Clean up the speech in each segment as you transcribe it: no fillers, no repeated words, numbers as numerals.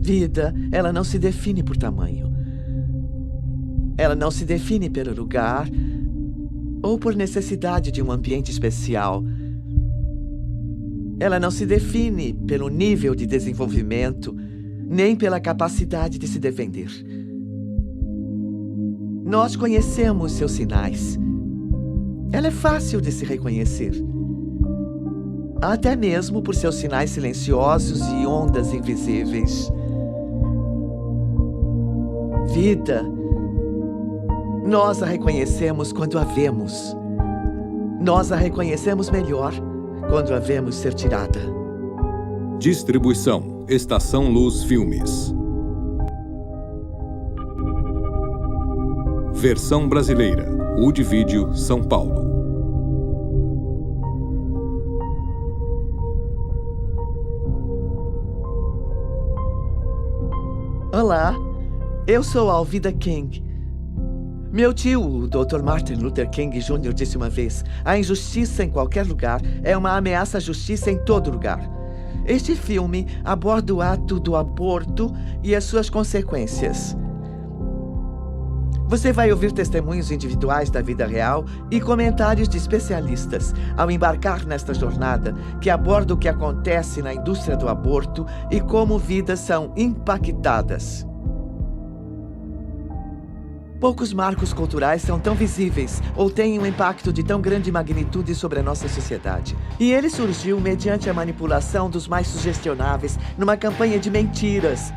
Vida, ela não se define por tamanho. Ela não se define pelo lugar ou por necessidade de um ambiente especial. Ela não se define pelo nível de desenvolvimento, nem pela capacidade de se defender. Nós conhecemos seus sinais. Ela é fácil de se reconhecer. Até mesmo por seus sinais silenciosos e ondas invisíveis. Vida, nós a reconhecemos quando a vemos. Nós a reconhecemos melhor quando a vemos ser tirada. Distribuição: Estação Luz Filmes. Versão brasileira: Wood Video, São Paulo. Olá, eu sou Alvida King. Meu tio, o Dr. Martin Luther King Jr., disse uma vez: a injustiça em qualquer lugar é uma ameaça à justiça em todo lugar. Este filme aborda o ato do aborto e as suas consequências. Você vai ouvir testemunhos individuais da vida real e comentários de especialistas ao embarcar nesta jornada que aborda o que acontece na indústria do aborto e como vidas são impactadas. Poucos marcos culturais são tão visíveis ou têm um impacto de tão grande magnitude sobre a nossa sociedade. E ele surgiu mediante a manipulação dos mais sugestionáveis numa campanha de mentiras,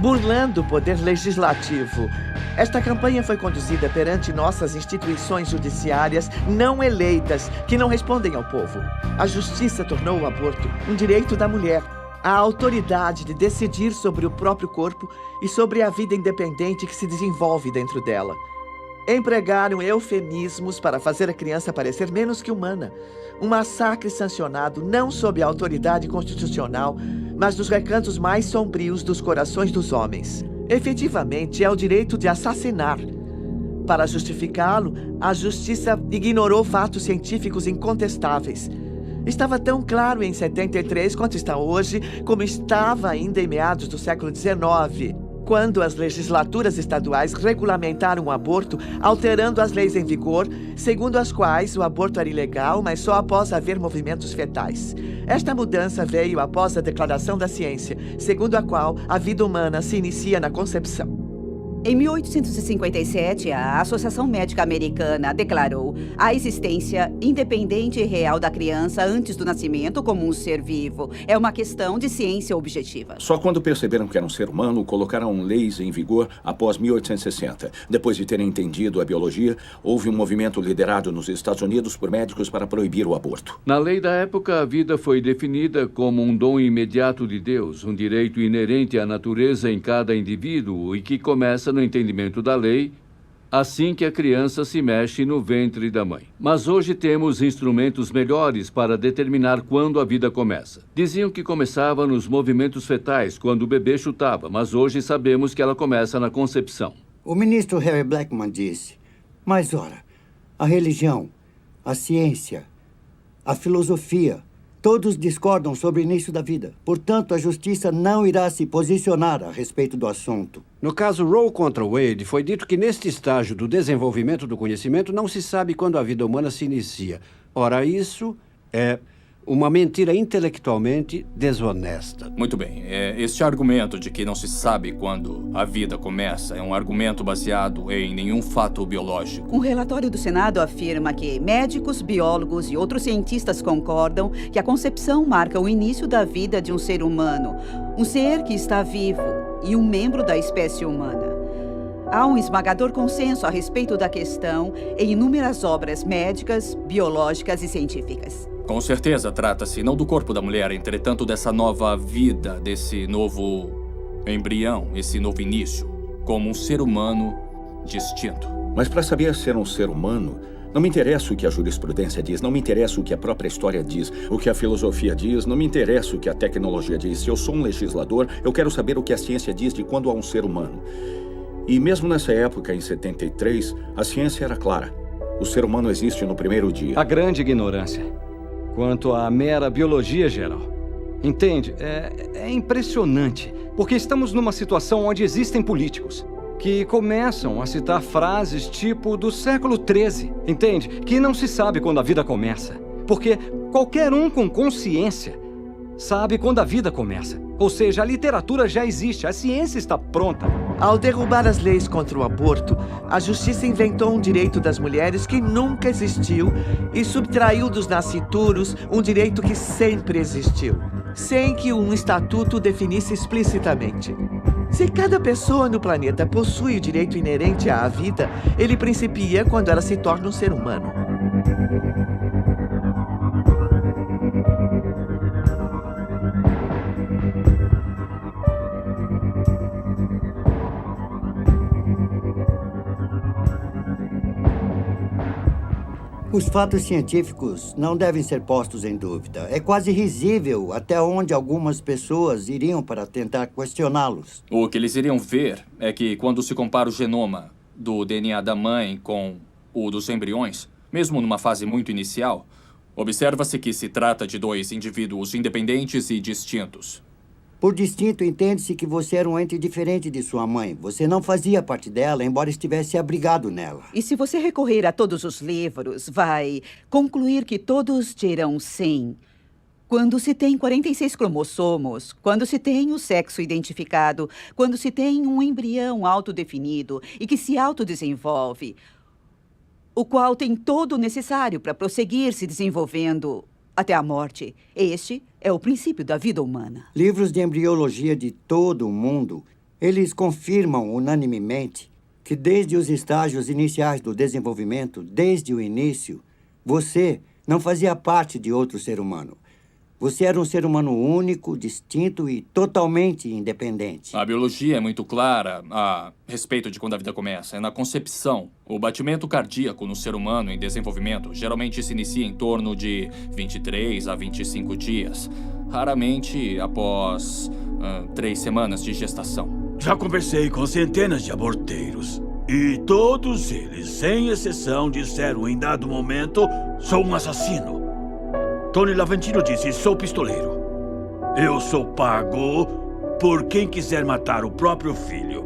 burlando o poder legislativo. Esta campanha foi conduzida perante nossas instituições judiciárias não eleitas, que não respondem ao povo. A justiça tornou o aborto um direito da mulher, a autoridade de decidir sobre o próprio corpo e sobre a vida independente que se desenvolve dentro dela. Empregaram eufemismos para fazer a criança parecer menos que humana. Um massacre sancionado não sob a autoridade constitucional, mas dos recantos mais sombrios dos corações dos homens. Efetivamente, é o direito de assassinar. Para justificá-lo, a justiça ignorou fatos científicos incontestáveis. Estava tão claro em 73 quanto está hoje, como estava ainda em meados do século XIX, quando as legislaturas estaduais regulamentaram o aborto, alterando as leis em vigor, segundo as quais o aborto era ilegal, mas só após haver movimentos fetais. Esta mudança veio após a declaração da ciência, segundo a qual a vida humana se inicia na concepção. Em 1857, a Associação Médica Americana declarou a existência independente e real da criança antes do nascimento como um ser vivo. É uma questão de ciência objetiva. Só quando perceberam que era um ser humano, colocaram leis em vigor após 1860. Depois de terem entendido a biologia, houve um movimento liderado nos Estados Unidos por médicos para proibir o aborto. Na lei da época, a vida foi definida como um dom imediato de Deus, um direito inerente à natureza em cada indivíduo e que começa no entendimento da lei, assim que a criança se mexe no ventre da mãe. Mas hoje temos instrumentos melhores para determinar quando a vida começa. Diziam que começava nos movimentos fetais, quando o bebê chutava, mas hoje sabemos que ela começa na concepção. O ministro Harry Blackman disse: mas ora, a religião, a ciência, a filosofia, todos discordam sobre o início da vida. Portanto, a justiça não irá se posicionar a respeito do assunto. No caso Roe contra Wade, foi dito que neste estágio do desenvolvimento do conhecimento não se sabe quando a vida humana se inicia. Ora, isso é uma mentira intelectualmente desonesta. Muito bem. Este argumento de que não se sabe quando a vida começa é um argumento baseado em nenhum fato biológico. Um relatório do Senado afirma que médicos, biólogos e outros cientistas concordam que a concepção marca o início da vida de um ser humano, um ser que está vivo e um membro da espécie humana. Há um esmagador consenso a respeito da questão em inúmeras obras médicas, biológicas e científicas. Com certeza trata-se não do corpo da mulher, entretanto dessa nova vida, desse novo embrião, esse novo início, como um ser humano distinto. Mas para saber ser um ser humano, não me interessa o que a jurisprudência diz, não me interessa o que a própria história diz, o que a filosofia diz, não me interessa o que a tecnologia diz. Se eu sou um legislador, eu quero saber o que a ciência diz de quando há um ser humano. E mesmo nessa época, em 73, a ciência era clara. O ser humano existe no primeiro dia. A grande ignorância quanto à mera biologia geral. Entende? É impressionante. Porque estamos numa situação onde existem políticos que começam a citar frases tipo do século XIII, entende? Que não se sabe quando a vida começa. Porque qualquer um com consciência sabe quando a vida começa. Ou seja, a literatura já existe, a ciência está pronta. Ao derrubar as leis contra o aborto, a justiça inventou um direito das mulheres que nunca existiu e subtraiu dos nascituros um direito que sempre existiu, sem que um estatuto definisse explicitamente. Se cada pessoa no planeta possui o direito inerente à vida, ele principia quando ela se torna um ser humano. Os fatos científicos não devem ser postos em dúvida. É quase risível até onde algumas pessoas iriam para tentar questioná-los. O que eles iriam ver é que quando se compara o genoma do DNA da mãe com o dos embriões, mesmo numa fase muito inicial, observa-se que se trata de dois indivíduos independentes e distintos. Por distinto, entende-se que você era um ente diferente de sua mãe. Você não fazia parte dela, embora estivesse abrigado nela. E se você recorrer a todos os livros, vai concluir que todos dirão sim. Quando se tem 46 cromossomos, quando se tem o sexo identificado, quando se tem um embrião autodefinido e que se autodesenvolve, o qual tem todo o necessário para prosseguir se desenvolvendo até a morte. Este é o princípio da vida humana. Livros de embriologia de todo o mundo, eles confirmam unanimemente que desde os estágios iniciais do desenvolvimento, desde o início, você não fazia parte de outro ser humano. Você era um ser humano único, distinto e totalmente independente. A biologia é muito clara a respeito de quando a vida começa. É na concepção. O batimento cardíaco no ser humano em desenvolvimento geralmente se inicia em torno de 23 a 25 dias. Raramente após 3 semanas de gestação. Já conversei com centenas de aborteiros. E todos eles, sem exceção, disseram em dado momento: sou um assassino. Tony Lavantino disse: sou pistoleiro. Eu sou pago por quem quiser matar o próprio filho.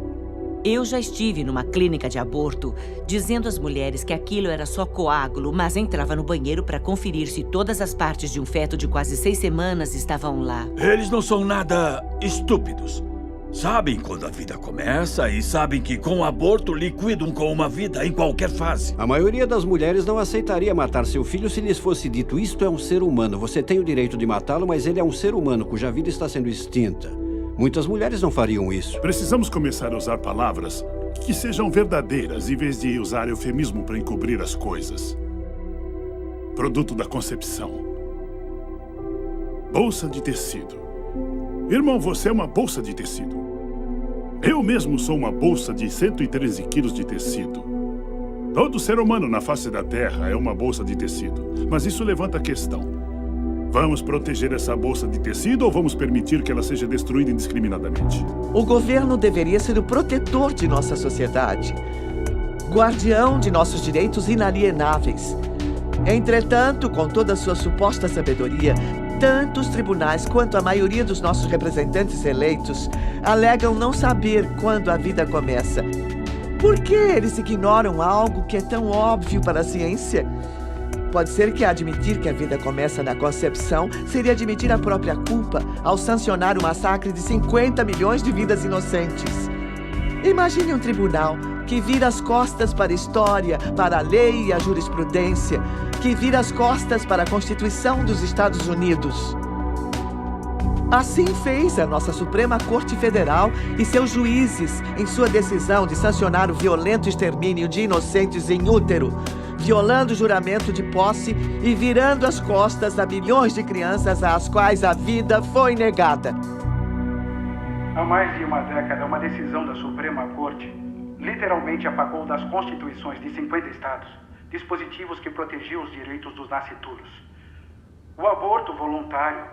Eu já estive numa clínica de aborto dizendo às mulheres que aquilo era só coágulo, mas entrava no banheiro para conferir se todas as partes de um feto de quase 6 semanas estavam lá. Eles não são nada estúpidos. Sabem quando a vida começa e sabem que com o aborto liquidam com uma vida em qualquer fase. A maioria das mulheres não aceitaria matar seu filho se lhes fosse dito: isto é um ser humano, você tem o direito de matá-lo, mas ele é um ser humano cuja vida está sendo extinta. Muitas mulheres não fariam isso. Precisamos começar a usar palavras que sejam verdadeiras, em vez de usar eufemismo para encobrir as coisas. Produto da concepção. Bolsa de tecido. Irmão, você é uma bolsa de tecido. Eu mesmo sou uma bolsa de 113 quilos de tecido. Todo ser humano na face da Terra é uma bolsa de tecido. Mas isso levanta a questão. Vamos proteger essa bolsa de tecido ou vamos permitir que ela seja destruída indiscriminadamente? O governo deveria ser o protetor de nossa sociedade, guardião de nossos direitos inalienáveis. Entretanto, com toda a sua suposta sabedoria, tanto os tribunais quanto a maioria dos nossos representantes eleitos alegam não saber quando a vida começa. Por que eles ignoram algo que é tão óbvio para a ciência? Pode ser que admitir que a vida começa na concepção seria admitir a própria culpa ao sancionar o massacre de 50 milhões de vidas inocentes. Imagine um tribunal que vira as costas para a história, para a lei e a jurisprudência, que vira as costas para a Constituição dos Estados Unidos. Assim fez a nossa Suprema Corte Federal e seus juízes em sua decisão de sancionar o violento extermínio de inocentes em útero, violando o juramento de posse e virando as costas a milhões de crianças às quais a vida foi negada. Há mais de uma década, uma decisão da Suprema Corte literalmente apagou das constituições de 50 estados dispositivos que protegiam os direitos dos nascituros. O aborto voluntário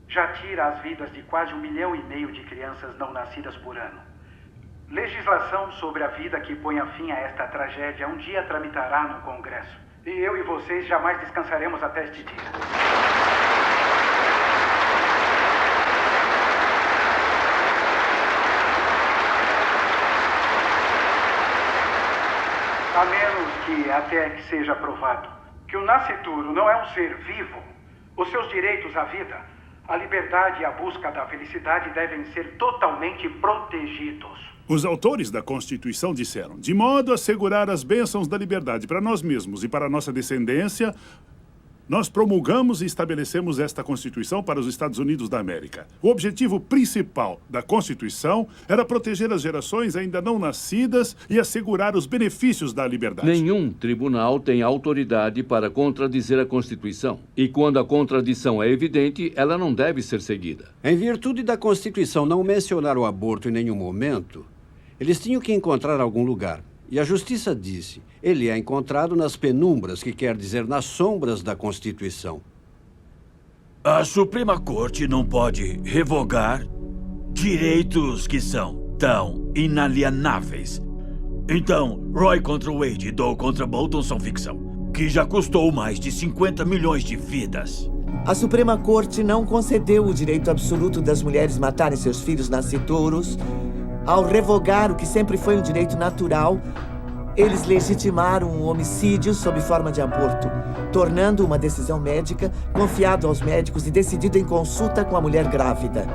já tira as vidas de quase 1,5 milhão de crianças não nascidas por ano. Legislação sobre a vida que ponha fim a esta tragédia um dia tramitará no Congresso. E eu e vocês jamais descansaremos até este dia. A menos que, até que seja provado, que o nascituro não é um ser vivo, os seus direitos à vida, a liberdade e a busca da felicidade devem ser totalmente protegidos. Os autores da Constituição disseram, de modo a assegurar as bênçãos da liberdade para nós mesmos e para a nossa descendência, nós promulgamos e estabelecemos esta Constituição para os Estados Unidos da América. O objetivo principal da Constituição era proteger as gerações ainda não nascidas e assegurar os benefícios da liberdade. Nenhum tribunal tem autoridade para contradizer a Constituição. E quando a contradição é evidente, ela não deve ser seguida. Em virtude da Constituição não mencionar o aborto em nenhum momento, eles tinham que encontrar algum lugar. E a Justiça disse, ele é encontrado nas penumbras, que quer dizer nas sombras da Constituição. A Suprema Corte não pode revogar direitos que são tão inalienáveis. Então, Roe contra Wade e Doe contra Bolton são ficção, que já custou mais de 50 milhões de vidas. A Suprema Corte não concedeu o direito absoluto das mulheres matarem seus filhos nascitouros. Ao revogar o que sempre foi um direito natural, eles legitimaram um homicídio sob forma de aborto, tornando uma decisão médica confiada aos médicos e decidida em consulta com a mulher grávida.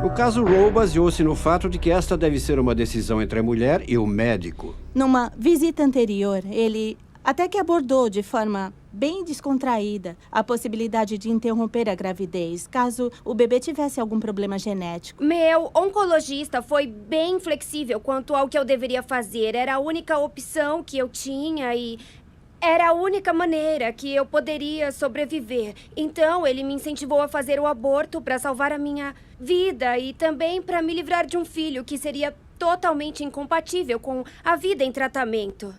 O caso Roe baseou-se no fato de que esta deve ser uma decisão entre a mulher e o médico. Numa visita anterior, ele até que abordou de forma bem descontraída a possibilidade de interromper a gravidez, caso o bebê tivesse algum problema genético. Meu oncologista foi bem flexível quanto ao que eu deveria fazer. Era a única opção que eu tinha e era a única maneira que eu poderia sobreviver. Então, ele me incentivou a fazer o aborto para salvar a minha vida e também para me livrar de um filho que seria totalmente incompatível com a vida em tratamento.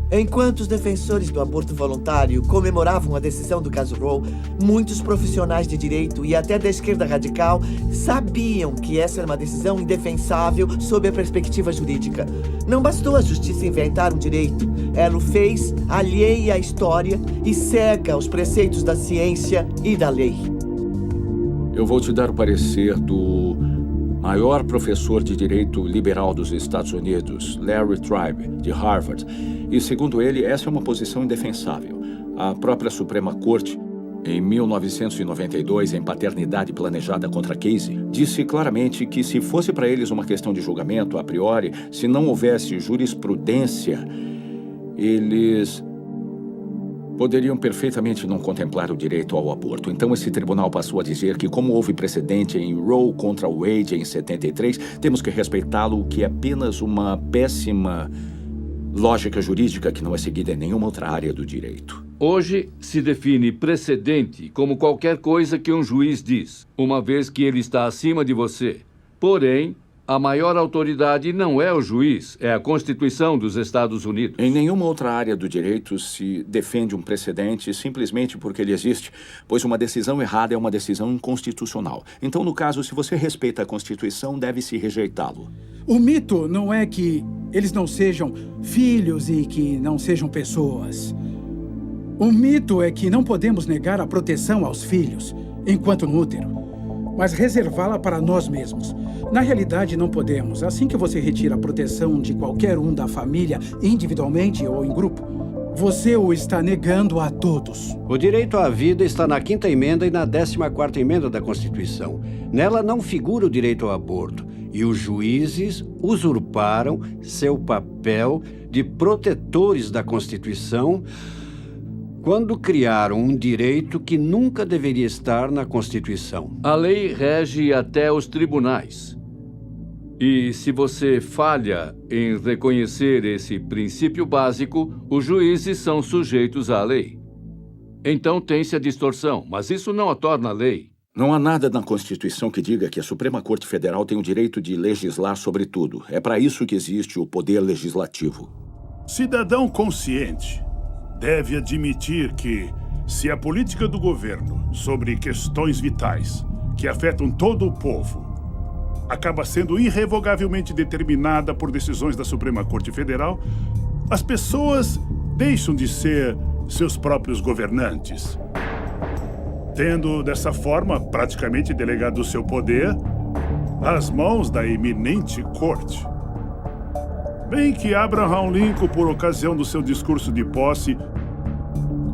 Enquanto os defensores do aborto voluntário comemoravam a decisão do caso Roe, muitos profissionais de direito e até da esquerda radical sabiam que essa era uma decisão indefensável sob a perspectiva jurídica. Não bastou a justiça inventar um direito, ela o fez alheia à história e cega aos preceitos da ciência e da lei. Eu vou te dar o parecer do maior professor de direito liberal dos Estados Unidos, Larry Tribe, de Harvard. E, segundo ele, essa é uma posição indefensável. A própria Suprema Corte, em 1992, em paternidade planejada contra Casey, disse claramente que se fosse para eles uma questão de julgamento, a priori, se não houvesse jurisprudência, eles poderiam perfeitamente não contemplar o direito ao aborto. Então, esse tribunal passou a dizer que, como houve precedente em Roe contra Wade em 73, temos que respeitá-lo, o que é apenas uma péssima lógica jurídica que não é seguida em nenhuma outra área do direito. Hoje se define precedente como qualquer coisa que um juiz diz, uma vez que ele está acima de você. Porém, a maior autoridade não é o juiz, é a Constituição dos Estados Unidos. Em nenhuma outra área do direito se defende um precedente simplesmente porque ele existe, pois uma decisão errada é uma decisão inconstitucional. Então, no caso, se você respeita a Constituição, deve-se rejeitá-lo. O mito não é que eles não sejam filhos e que não sejam pessoas. O mito é que não podemos negar a proteção aos filhos enquanto no útero, mas reservá-la para nós mesmos. Na realidade, não podemos. Assim que você retira a proteção de qualquer um da família, individualmente ou em grupo, você o está negando a todos. O direito à vida está na 5ª emenda e na 14ª emenda da Constituição. Nela não figura o direito ao aborto. E os juízes usurparam seu papel de protetores da Constituição quando criaram um direito que nunca deveria estar na Constituição. A lei rege até os tribunais. E se você falha em reconhecer esse princípio básico, os juízes são sujeitos à lei. Então tem-se a distorção, mas isso não a torna lei. Não há nada na Constituição que diga que a Suprema Corte Federal tem o direito de legislar sobre tudo. É para isso que existe o poder legislativo. Cidadão consciente deve admitir que, se a política do governo sobre questões vitais que afetam todo o povo acaba sendo irrevogavelmente determinada por decisões da Suprema Corte Federal, as pessoas deixam de ser seus próprios governantes, tendo, dessa forma, praticamente delegado o seu poder às mãos da eminente corte. Bem que Abraham Lincoln, por ocasião do seu discurso de posse,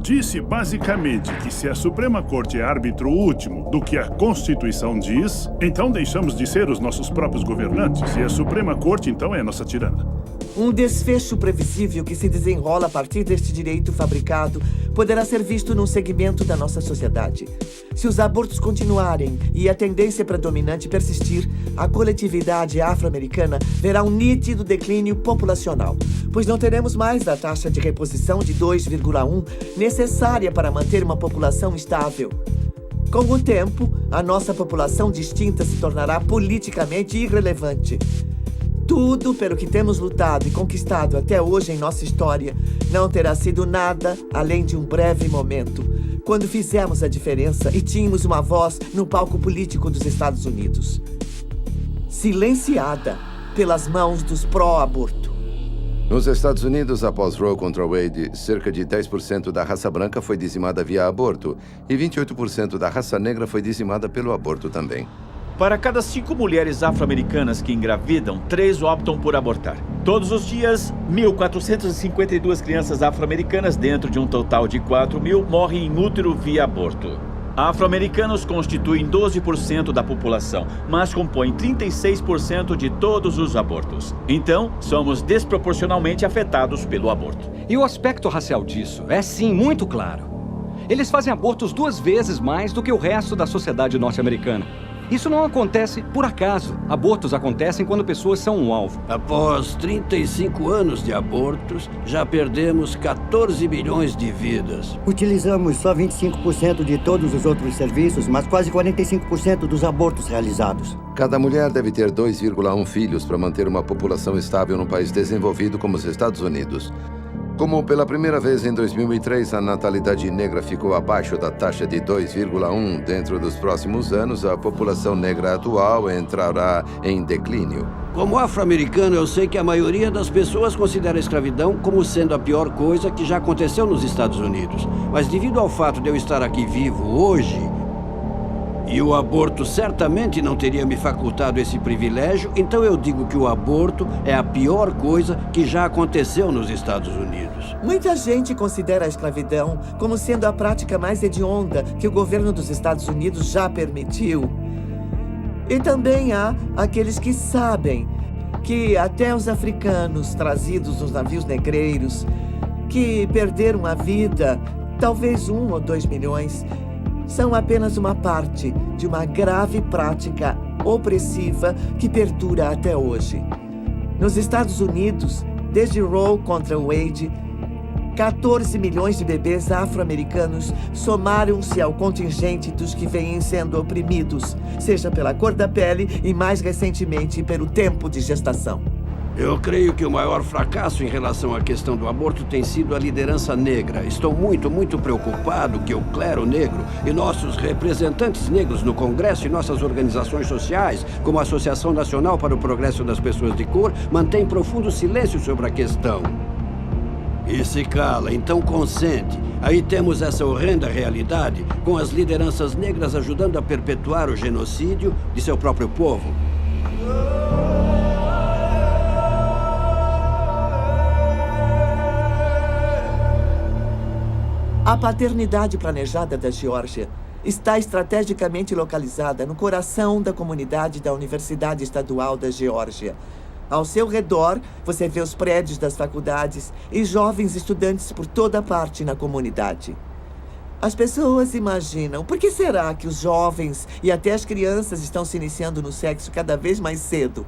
disse basicamente que se a Suprema Corte é árbitro último do que a Constituição diz, então deixamos de ser os nossos próprios governantes e a Suprema Corte, então, é a nossa tirana. Um desfecho previsível que se desenrola a partir deste direito fabricado poderá ser visto num segmento da nossa sociedade. Se os abortos continuarem e a tendência predominante persistir, a coletividade afro-americana verá um nítido declínio populacional, pois não teremos mais a taxa de reposição de 2,1 necessária para manter uma população estável. Com o tempo, a nossa população distinta se tornará politicamente irrelevante. Tudo pelo que temos lutado e conquistado até hoje em nossa história não terá sido nada além de um breve momento, quando fizemos a diferença e tínhamos uma voz no palco político dos Estados Unidos. Silenciada pelas mãos dos pró-aborto. Nos Estados Unidos, após Roe contra Wade, cerca de 10% da raça branca foi dizimada via aborto e 28% da raça negra foi dizimada pelo aborto também. Para cada 5 mulheres afro-americanas que engravidam, 3 optam por abortar. Todos os dias, 1.452 crianças afro-americanas, dentro de um total de 4.000, morrem em útero via aborto. Afro-americanos constituem 12% da população, mas compõem 36% de todos os abortos. Então, somos desproporcionalmente afetados pelo aborto. E o aspecto racial disso é, sim, muito claro. Eles fazem abortos 2 vezes mais do que o resto da sociedade norte-americana. Isso não acontece por acaso. Abortos acontecem quando pessoas são um alvo. Após 35 anos de abortos, já perdemos 14 milhões de vidas. Utilizamos só 25% de todos os outros serviços, mas quase 45% dos abortos realizados. Cada mulher deve ter 2,1 filhos para manter uma população estável num país desenvolvido como os Estados Unidos. Como pela primeira vez em 2003 a natalidade negra ficou abaixo da taxa de 2,1 dentro dos próximos anos, a população negra atual entrará em declínio. Como afro-americano, eu sei que a maioria das pessoas considera a escravidão como sendo a pior coisa que já aconteceu nos Estados Unidos. Mas devido ao fato de eu estar aqui vivo hoje, e o aborto certamente não teria me facultado esse privilégio, então eu digo que o aborto é a pior coisa que já aconteceu nos Estados Unidos. Muita gente considera a escravidão como sendo a prática mais hedionda que o governo dos Estados Unidos já permitiu. E também há aqueles que sabem que até os africanos trazidos nos navios negreiros, que perderam a vida, talvez 1 ou 2 milhões, são apenas uma parte de uma grave prática opressiva que perdura até hoje. Nos Estados Unidos, desde Roe contra Wade, 14 milhões de bebês afro-americanos somaram-se ao contingente dos que vêm sendo oprimidos, seja pela cor da pele e, mais recentemente, pelo tempo de gestação. Eu creio que o maior fracasso em relação à questão do aborto tem sido a liderança negra. Estou muito preocupado que o clero negro e nossos representantes negros no Congresso e nossas organizações sociais, como a Associação Nacional para o Progresso das Pessoas de Cor, mantêm profundo silêncio sobre a questão. E se cala, então consente. Aí temos essa horrenda realidade, com as lideranças negras ajudando a perpetuar o genocídio de seu próprio povo. A paternidade planejada da Geórgia está estrategicamente localizada no coração da comunidade da Universidade Estadual da Geórgia. Ao seu redor, você vê os prédios das faculdades e jovens estudantes por toda parte na comunidade. As pessoas imaginam, por que será que os jovens e até as crianças estão se iniciando no sexo cada vez mais cedo?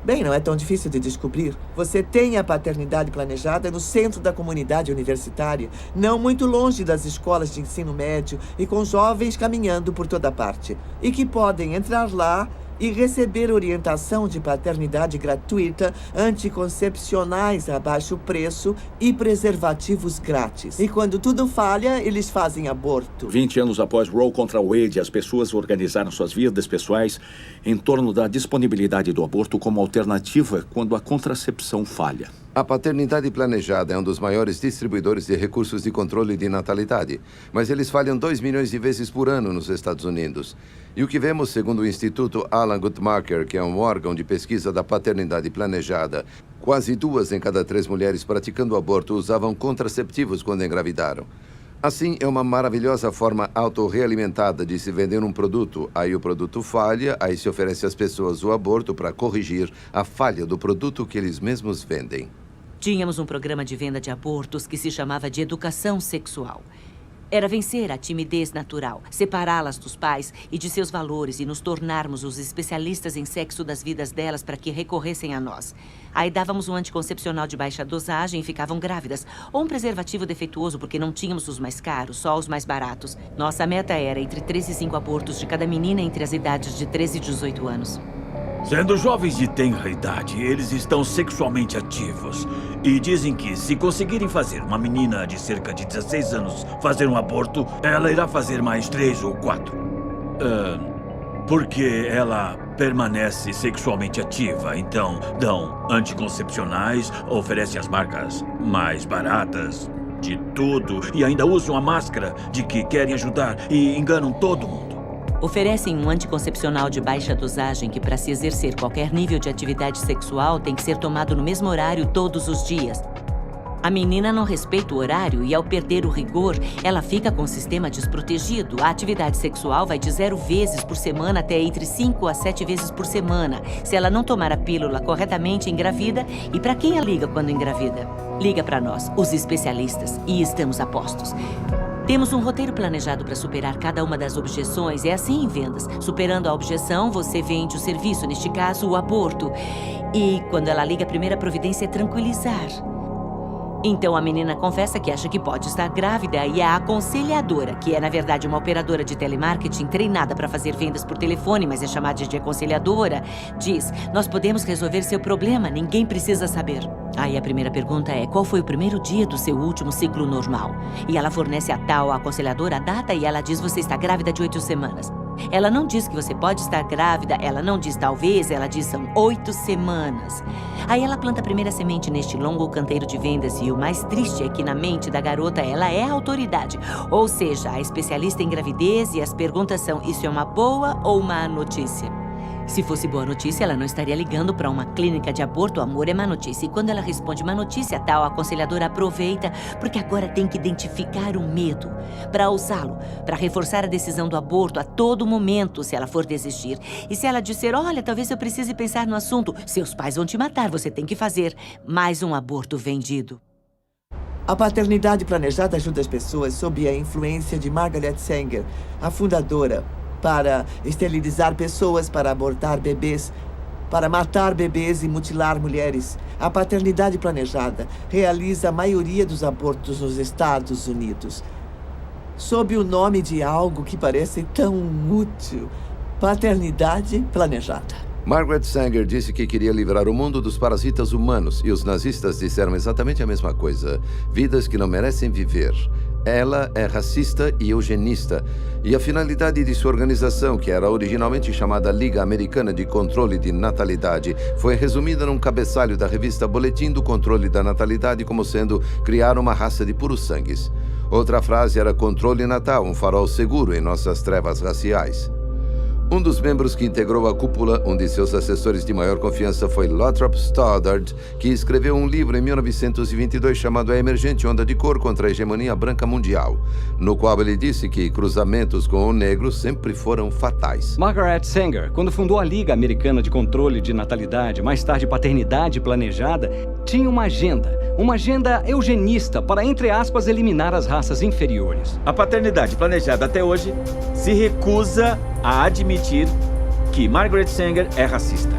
Bem, não é tão difícil de descobrir. Você tem a paternidade planejada no centro da comunidade universitária, não muito longe das escolas de ensino médio e com jovens caminhando por toda parte, e que podem entrar lá e receber orientação de paternidade gratuita, anticoncepcionais a baixo preço e preservativos grátis. E quando tudo falha, eles fazem aborto. 20 anos após Roe contra Wade, as pessoas organizaram suas vidas pessoais em torno da disponibilidade do aborto como alternativa quando a contracepção falha. A paternidade planejada é um dos maiores distribuidores de recursos de controle de natalidade, mas eles falham 2 milhões de vezes por ano nos Estados Unidos. E o que vemos, segundo o Instituto Alan Guttmacher, que é um órgão de pesquisa da paternidade planejada, quase 2 em cada 3 mulheres praticando aborto usavam contraceptivos quando engravidaram. Assim, é uma maravilhosa forma autorrealimentada de se vender um produto. Aí o produto falha, aí se oferece às pessoas o aborto para corrigir a falha do produto que eles mesmos vendem. Tínhamos um programa de venda de abortos que se chamava de educação sexual. Era vencer a timidez natural, separá-las dos pais e de seus valores e nos tornarmos os especialistas em sexo das vidas delas para que recorressem a nós. Aí dávamos um anticoncepcional de baixa dosagem e ficavam grávidas. Ou um preservativo defeituoso porque não tínhamos os mais caros, só os mais baratos. Nossa meta era entre 3 e 5 abortos de cada menina entre as idades de 13 e 18 anos. Sendo jovens de tenra idade, eles estão sexualmente ativos. E dizem que se conseguirem fazer uma menina de cerca de 16 anos fazer um aborto, ela irá fazer mais 3 ou 4. Porque ela permanece sexualmente ativa. Então, dão anticoncepcionais, oferecem as marcas mais baratas de tudo e ainda usam a máscara de que querem ajudar e enganam todo mundo. Oferecem um anticoncepcional de baixa dosagem que, para se exercer qualquer nível de atividade sexual, tem que ser tomado no mesmo horário todos os dias. A menina não respeita o horário e, ao perder o rigor, ela fica com o sistema desprotegido. A atividade sexual vai de 0 vezes por semana até entre 5 a 7 vezes por semana. Se ela não tomar a pílula corretamente, engravida. E para quem ela liga quando engravida? Liga para nós, os especialistas, e estamos a postos. Temos um roteiro planejado para superar cada uma das objeções. É assim em vendas. Superando a objeção, você vende o serviço, neste caso, o aborto. E quando ela liga, a primeira providência é tranquilizar. Então a menina confessa que acha que pode estar grávida e a aconselhadora, que é na verdade uma operadora de telemarketing treinada para fazer vendas por telefone, mas é chamada de aconselhadora, diz: nós podemos resolver seu problema, ninguém precisa saber. Aí a primeira pergunta é: qual foi o primeiro dia do seu último ciclo normal? E ela fornece a tal aconselhadora a data e ela diz: você está grávida de 8 semanas. Ela não diz que você pode estar grávida, ela não diz talvez, ela diz são 8 semanas. Aí ela planta a primeira semente neste longo canteiro de vendas e o mais triste é que na mente da garota ela é a autoridade. Ou seja, a especialista em gravidez e as perguntas são: isso é uma boa ou má notícia? Se fosse boa notícia, ela não estaria ligando para uma clínica de aborto. O amor é má notícia. E quando ela responde má notícia, tal aconselhadora aproveita, porque agora tem que identificar o medo para usá-lo, para reforçar a decisão do aborto a todo momento, se ela for desistir. E se ela disser: olha, talvez eu precise pensar no assunto, seus pais vão te matar, você tem que fazer mais um aborto vendido. A paternidade planejada ajuda as pessoas sob a influência de Margaret Sanger, a fundadora, para esterilizar pessoas, para abortar bebês, para matar bebês e mutilar mulheres. A paternidade planejada realiza a maioria dos abortos nos Estados Unidos, sob o nome de algo que parece tão útil: paternidade planejada. Margaret Sanger disse que queria livrar o mundo dos parasitas humanos, e os nazistas disseram exatamente a mesma coisa: vidas que não merecem viver. Ela é racista e eugenista, e a finalidade de sua organização, que era originalmente chamada Liga Americana de Controle de Natalidade, foi resumida num cabeçalho da revista Boletim do Controle da Natalidade como sendo criar uma raça de puros sangues. Outra frase era controle natal, um farol seguro em nossas trevas raciais. Um dos membros que integrou a cúpula, um de seus assessores de maior confiança, foi Lothrop Stoddard, que escreveu um livro em 1922 chamado A Emergente Onda de Cor contra a Hegemonia Branca Mundial, no qual ele disse que cruzamentos com o negro sempre foram fatais. Margaret Sanger, quando fundou a Liga Americana de Controle de Natalidade, mais tarde Paternidade Planejada, tinha uma agenda eugenista para, entre aspas, eliminar as raças inferiores. A paternidade planejada até hoje se recusa a admitir que Margaret Sanger é racista.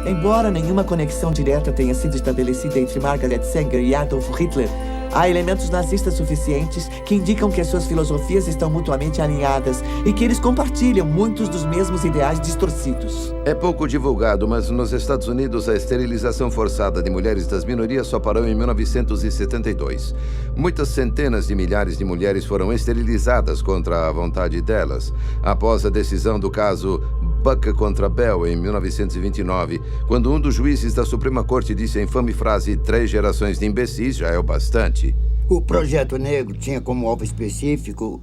Embora embora nenhuma conexão direta tenha sido estabelecida entre Margaret Sanger e Adolf Hitler, há elementos nazistas suficientes que indicam que as suas filosofias estão mutuamente alinhadas e que eles compartilham muitos dos mesmos ideais distorcidos. É pouco divulgado, mas nos Estados Unidos a esterilização forçada de mulheres das minorias só parou em 1972. Muitas centenas de milhares de mulheres foram esterilizadas contra a vontade delas. Após a decisão do caso Buck contra Bell, em 1929, quando um dos juízes da Suprema Corte disse a infame frase: 3 gerações de imbecis já é o bastante. O Projeto Negro tinha como alvo específico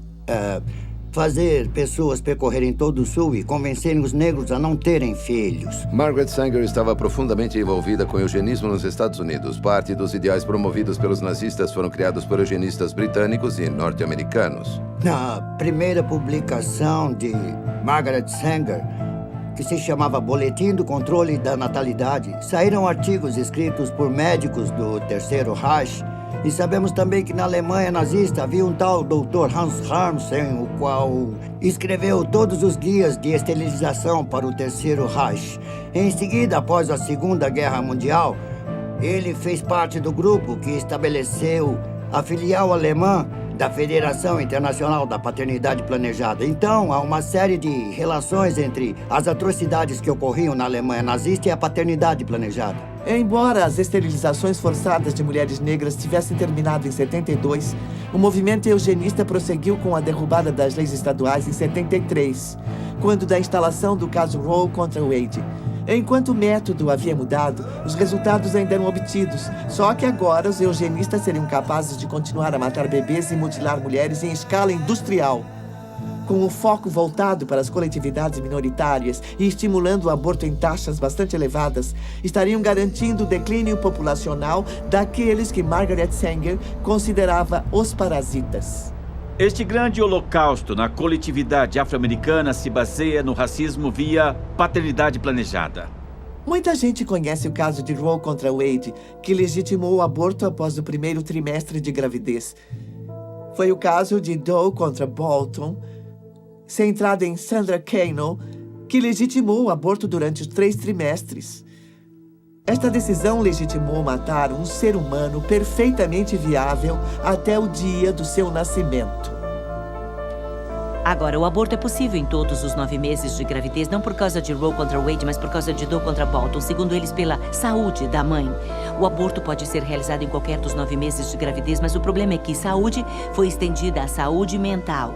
fazer pessoas percorrerem todo o Sul e convencerem os negros a não terem filhos. Margaret Sanger estava profundamente envolvida com o eugenismo nos Estados Unidos. Parte dos ideais promovidos pelos nazistas foram criados por eugenistas britânicos e norte-americanos. Na primeira publicação de Margaret Sanger, que se chamava Boletim do Controle da Natalidade, saíram artigos escritos por médicos do Terceiro Reich. E sabemos também que na Alemanha nazista havia um tal Dr. Hans Harmsen, o qual escreveu todos os guias de esterilização para o Terceiro Reich. Em seguida, após a Segunda Guerra Mundial, ele fez parte do grupo que estabeleceu a filial alemã da Federação Internacional da Paternidade Planejada. Então, há uma série de relações entre as atrocidades que ocorriam na Alemanha nazista e a paternidade planejada. Embora as esterilizações forçadas de mulheres negras tivessem terminado em 72, o movimento eugenista prosseguiu com a derrubada das leis estaduais em 73, quando da instalação do caso Roe contra Wade. Enquanto o método havia mudado, os resultados ainda eram obtidos, só que agora os eugenistas seriam capazes de continuar a matar bebês e mutilar mulheres em escala industrial. Com o foco voltado para as coletividades minoritárias e estimulando o aborto em taxas bastante elevadas, estariam garantindo o declínio populacional daqueles que Margaret Sanger considerava os parasitas. Este grande holocausto na coletividade afro-americana se baseia no racismo via paternidade planejada. Muita gente conhece o caso de Roe contra Wade, que legitimou o aborto após o primeiro trimestre de gravidez. Foi o caso de Doe contra Bolton, centrado em Sandra Cano, que legitimou o aborto durante os 3 trimestres. Esta decisão legitimou matar um ser humano perfeitamente viável até o dia do seu nascimento. Agora, o aborto é possível em todos os 9 meses de gravidez, não por causa de Roe contra Wade, mas por causa de Doe contra Bolton, segundo eles, pela saúde da mãe. O aborto pode ser realizado em qualquer dos 9 meses de gravidez, mas o problema é que saúde foi estendida à saúde mental.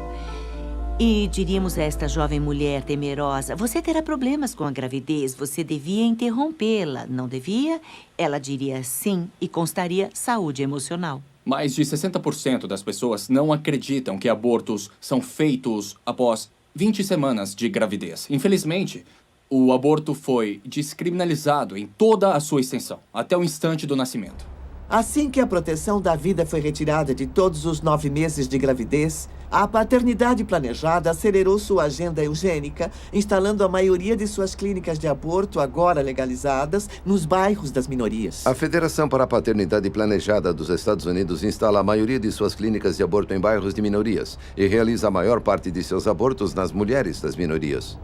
E diríamos a esta jovem mulher temerosa: você terá problemas com a gravidez, você devia interrompê-la, não devia? Ela diria sim e constaria saúde emocional. Mais de 60% das pessoas não acreditam que abortos são feitos após 20 semanas de gravidez. Infelizmente, o aborto foi descriminalizado em toda a sua extensão, até o instante do nascimento. Assim que a proteção da vida foi retirada de todos os 9 meses de gravidez, a paternidade planejada acelerou sua agenda eugênica, instalando a maioria de suas clínicas de aborto, agora legalizadas, nos bairros das minorias. A Federação para a Paternidade Planejada dos Estados Unidos instala a maioria de suas clínicas de aborto em bairros de minorias e realiza a maior parte de seus abortos nas mulheres das minorias.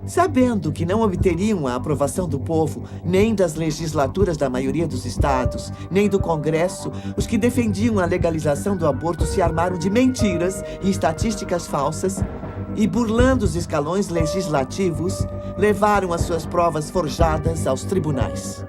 Sabendo que não obteriam a aprovação do povo, nem das legislaturas da maioria dos estados, nem do Congresso, os que defendiam a legalização do aborto se armaram de mentiras e estatísticas falsas e, burlando os escalões legislativos, levaram as suas provas forjadas aos tribunais.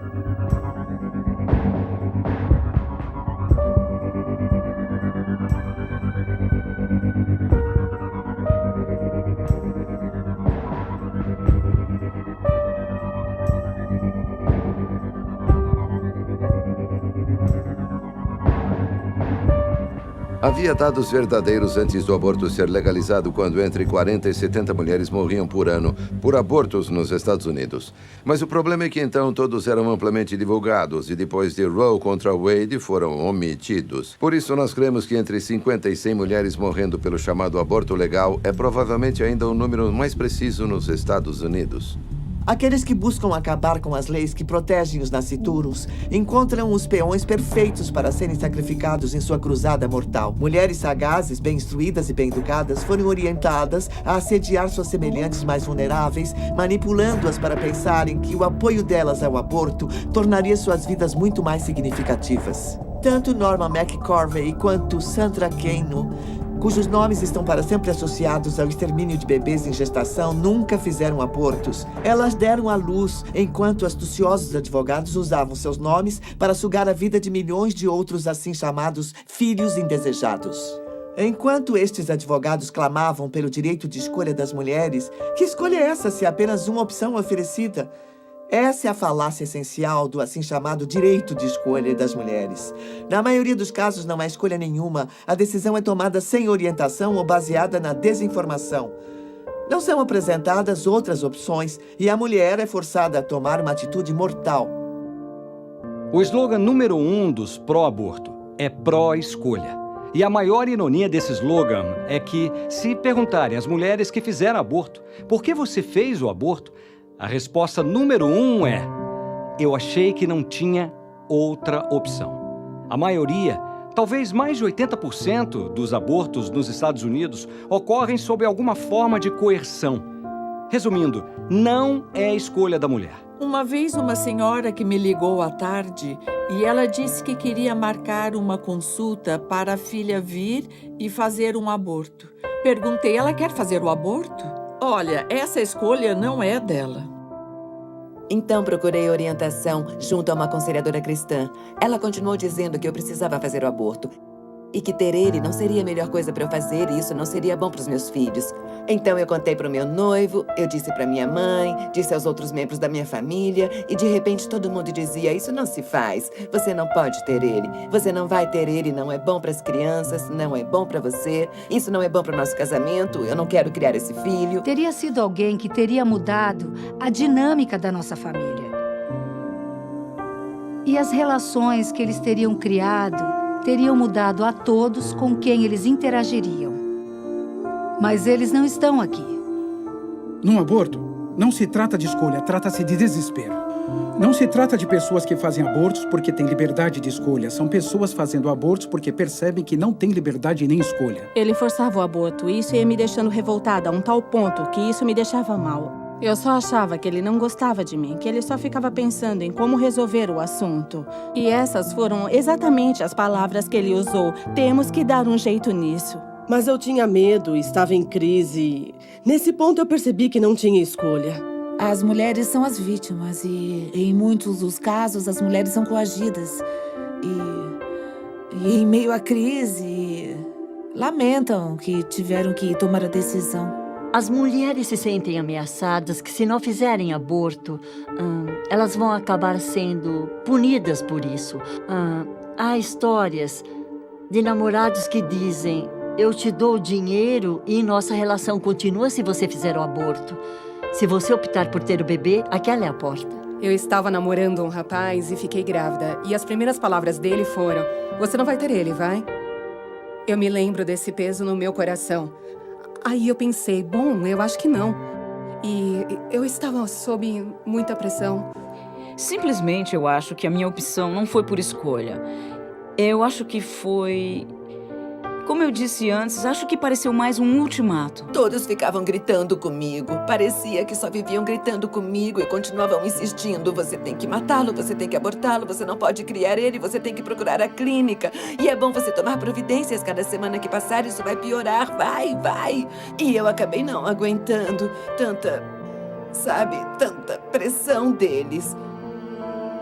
Havia dados verdadeiros antes do aborto ser legalizado, quando entre 40 e 70 mulheres morriam por ano por abortos nos Estados Unidos. Mas o problema é que então todos eram amplamente divulgados e depois de Roe contra Wade foram omitidos. Por isso nós cremos que entre 50 e 100 mulheres morrendo pelo chamado aborto legal é provavelmente ainda o número mais preciso nos Estados Unidos. Aqueles que buscam acabar com as leis que protegem os nascituros encontram os peões perfeitos para serem sacrificados em sua cruzada mortal. Mulheres sagazes, bem instruídas e bem educadas foram orientadas a assediar suas semelhantes mais vulneráveis, manipulando-as para pensarem que o apoio delas ao aborto tornaria suas vidas muito mais significativas. Tanto Norma McCorvey quanto Sandra Kano, cujos nomes estão para sempre associados ao extermínio de bebês em gestação, nunca fizeram abortos. Elas deram à luz, enquanto astuciosos advogados usavam seus nomes para sugar a vida de milhões de outros assim chamados filhos indesejados. Enquanto estes advogados clamavam pelo direito de escolha das mulheres, que escolha é essa se apenas uma opção oferecida? Essa é a falácia essencial do assim chamado direito de escolha das mulheres. Na maioria dos casos não há escolha nenhuma. A decisão é tomada sem orientação ou baseada na desinformação. Não são apresentadas outras opções e a mulher é forçada a tomar uma atitude mortal. O slogan número 1 dos pró-aborto é pró-escolha. E a maior ironia desse slogan é que, se perguntarem às mulheres que fizeram aborto por que você fez o aborto, a resposta número 1 é: eu achei que não tinha outra opção. A maioria, talvez mais de 80% dos abortos nos Estados Unidos ocorrem sob alguma forma de coerção. Resumindo, não é a escolha da mulher. Uma vez uma senhora que me ligou à tarde e ela disse que queria marcar uma consulta para a filha vir e fazer um aborto. Perguntei, ela quer fazer o aborto? Olha, essa escolha não é dela. Então procurei orientação junto a uma aconselhadora cristã. Ela continuou dizendo que eu precisava fazer o aborto e que ter ele não seria a melhor coisa para eu fazer e isso não seria bom para os meus filhos. Então eu contei para o meu noivo, eu disse para minha mãe, disse aos outros membros da minha família e de repente todo mundo dizia: isso não se faz, você não pode ter ele, você não vai ter ele, não é bom para as crianças, não é bom para você, isso não é bom para o nosso casamento, eu não quero criar esse filho. Teria sido alguém que teria mudado a dinâmica da nossa família. E as relações que eles teriam criado teriam mudado a todos com quem eles interagiriam. Mas eles não estão aqui. Num aborto, não se trata de escolha, trata-se de desespero. Não se trata de pessoas que fazem abortos porque têm liberdade de escolha. São pessoas fazendo abortos porque percebem que não têm liberdade nem escolha. Ele forçava o aborto e isso ia me deixando revoltada a um tal ponto que isso me deixava mal. Eu só achava que ele não gostava de mim, que ele só ficava pensando em como resolver o assunto. E essas foram exatamente as palavras que ele usou. Temos que dar um jeito nisso. Mas eu tinha medo, estava em crise. Nesse ponto eu percebi que não tinha escolha. As mulheres são as vítimas e, em muitos dos casos, as mulheres são coagidas. E em meio à crise, lamentam que tiveram que tomar a decisão. As mulheres se sentem ameaçadas que, se não fizerem aborto, elas vão acabar sendo punidas por isso. Há histórias de namorados que dizem: eu te dou dinheiro e nossa relação continua se você fizer o aborto. Se você optar por ter o bebê, aquela é a porta. Eu estava namorando um rapaz e fiquei grávida. E as primeiras palavras dele foram: você não vai ter ele, vai? Eu me lembro desse peso no meu coração. Aí eu pensei, bom, eu acho que não. E eu estava sob muita pressão. Simplesmente eu acho que a minha opção não foi por escolha. Eu acho que foi... Como eu disse antes, acho que pareceu mais um ultimato. Todos ficavam gritando comigo. Parecia que só viviam gritando comigo e continuavam insistindo. Você tem que matá-lo, você tem que abortá-lo, você não pode criar ele, você tem que procurar a clínica. E é bom você tomar providências. Cada semana que passar, isso vai piorar. Vai. E eu acabei não aguentando tanta pressão deles.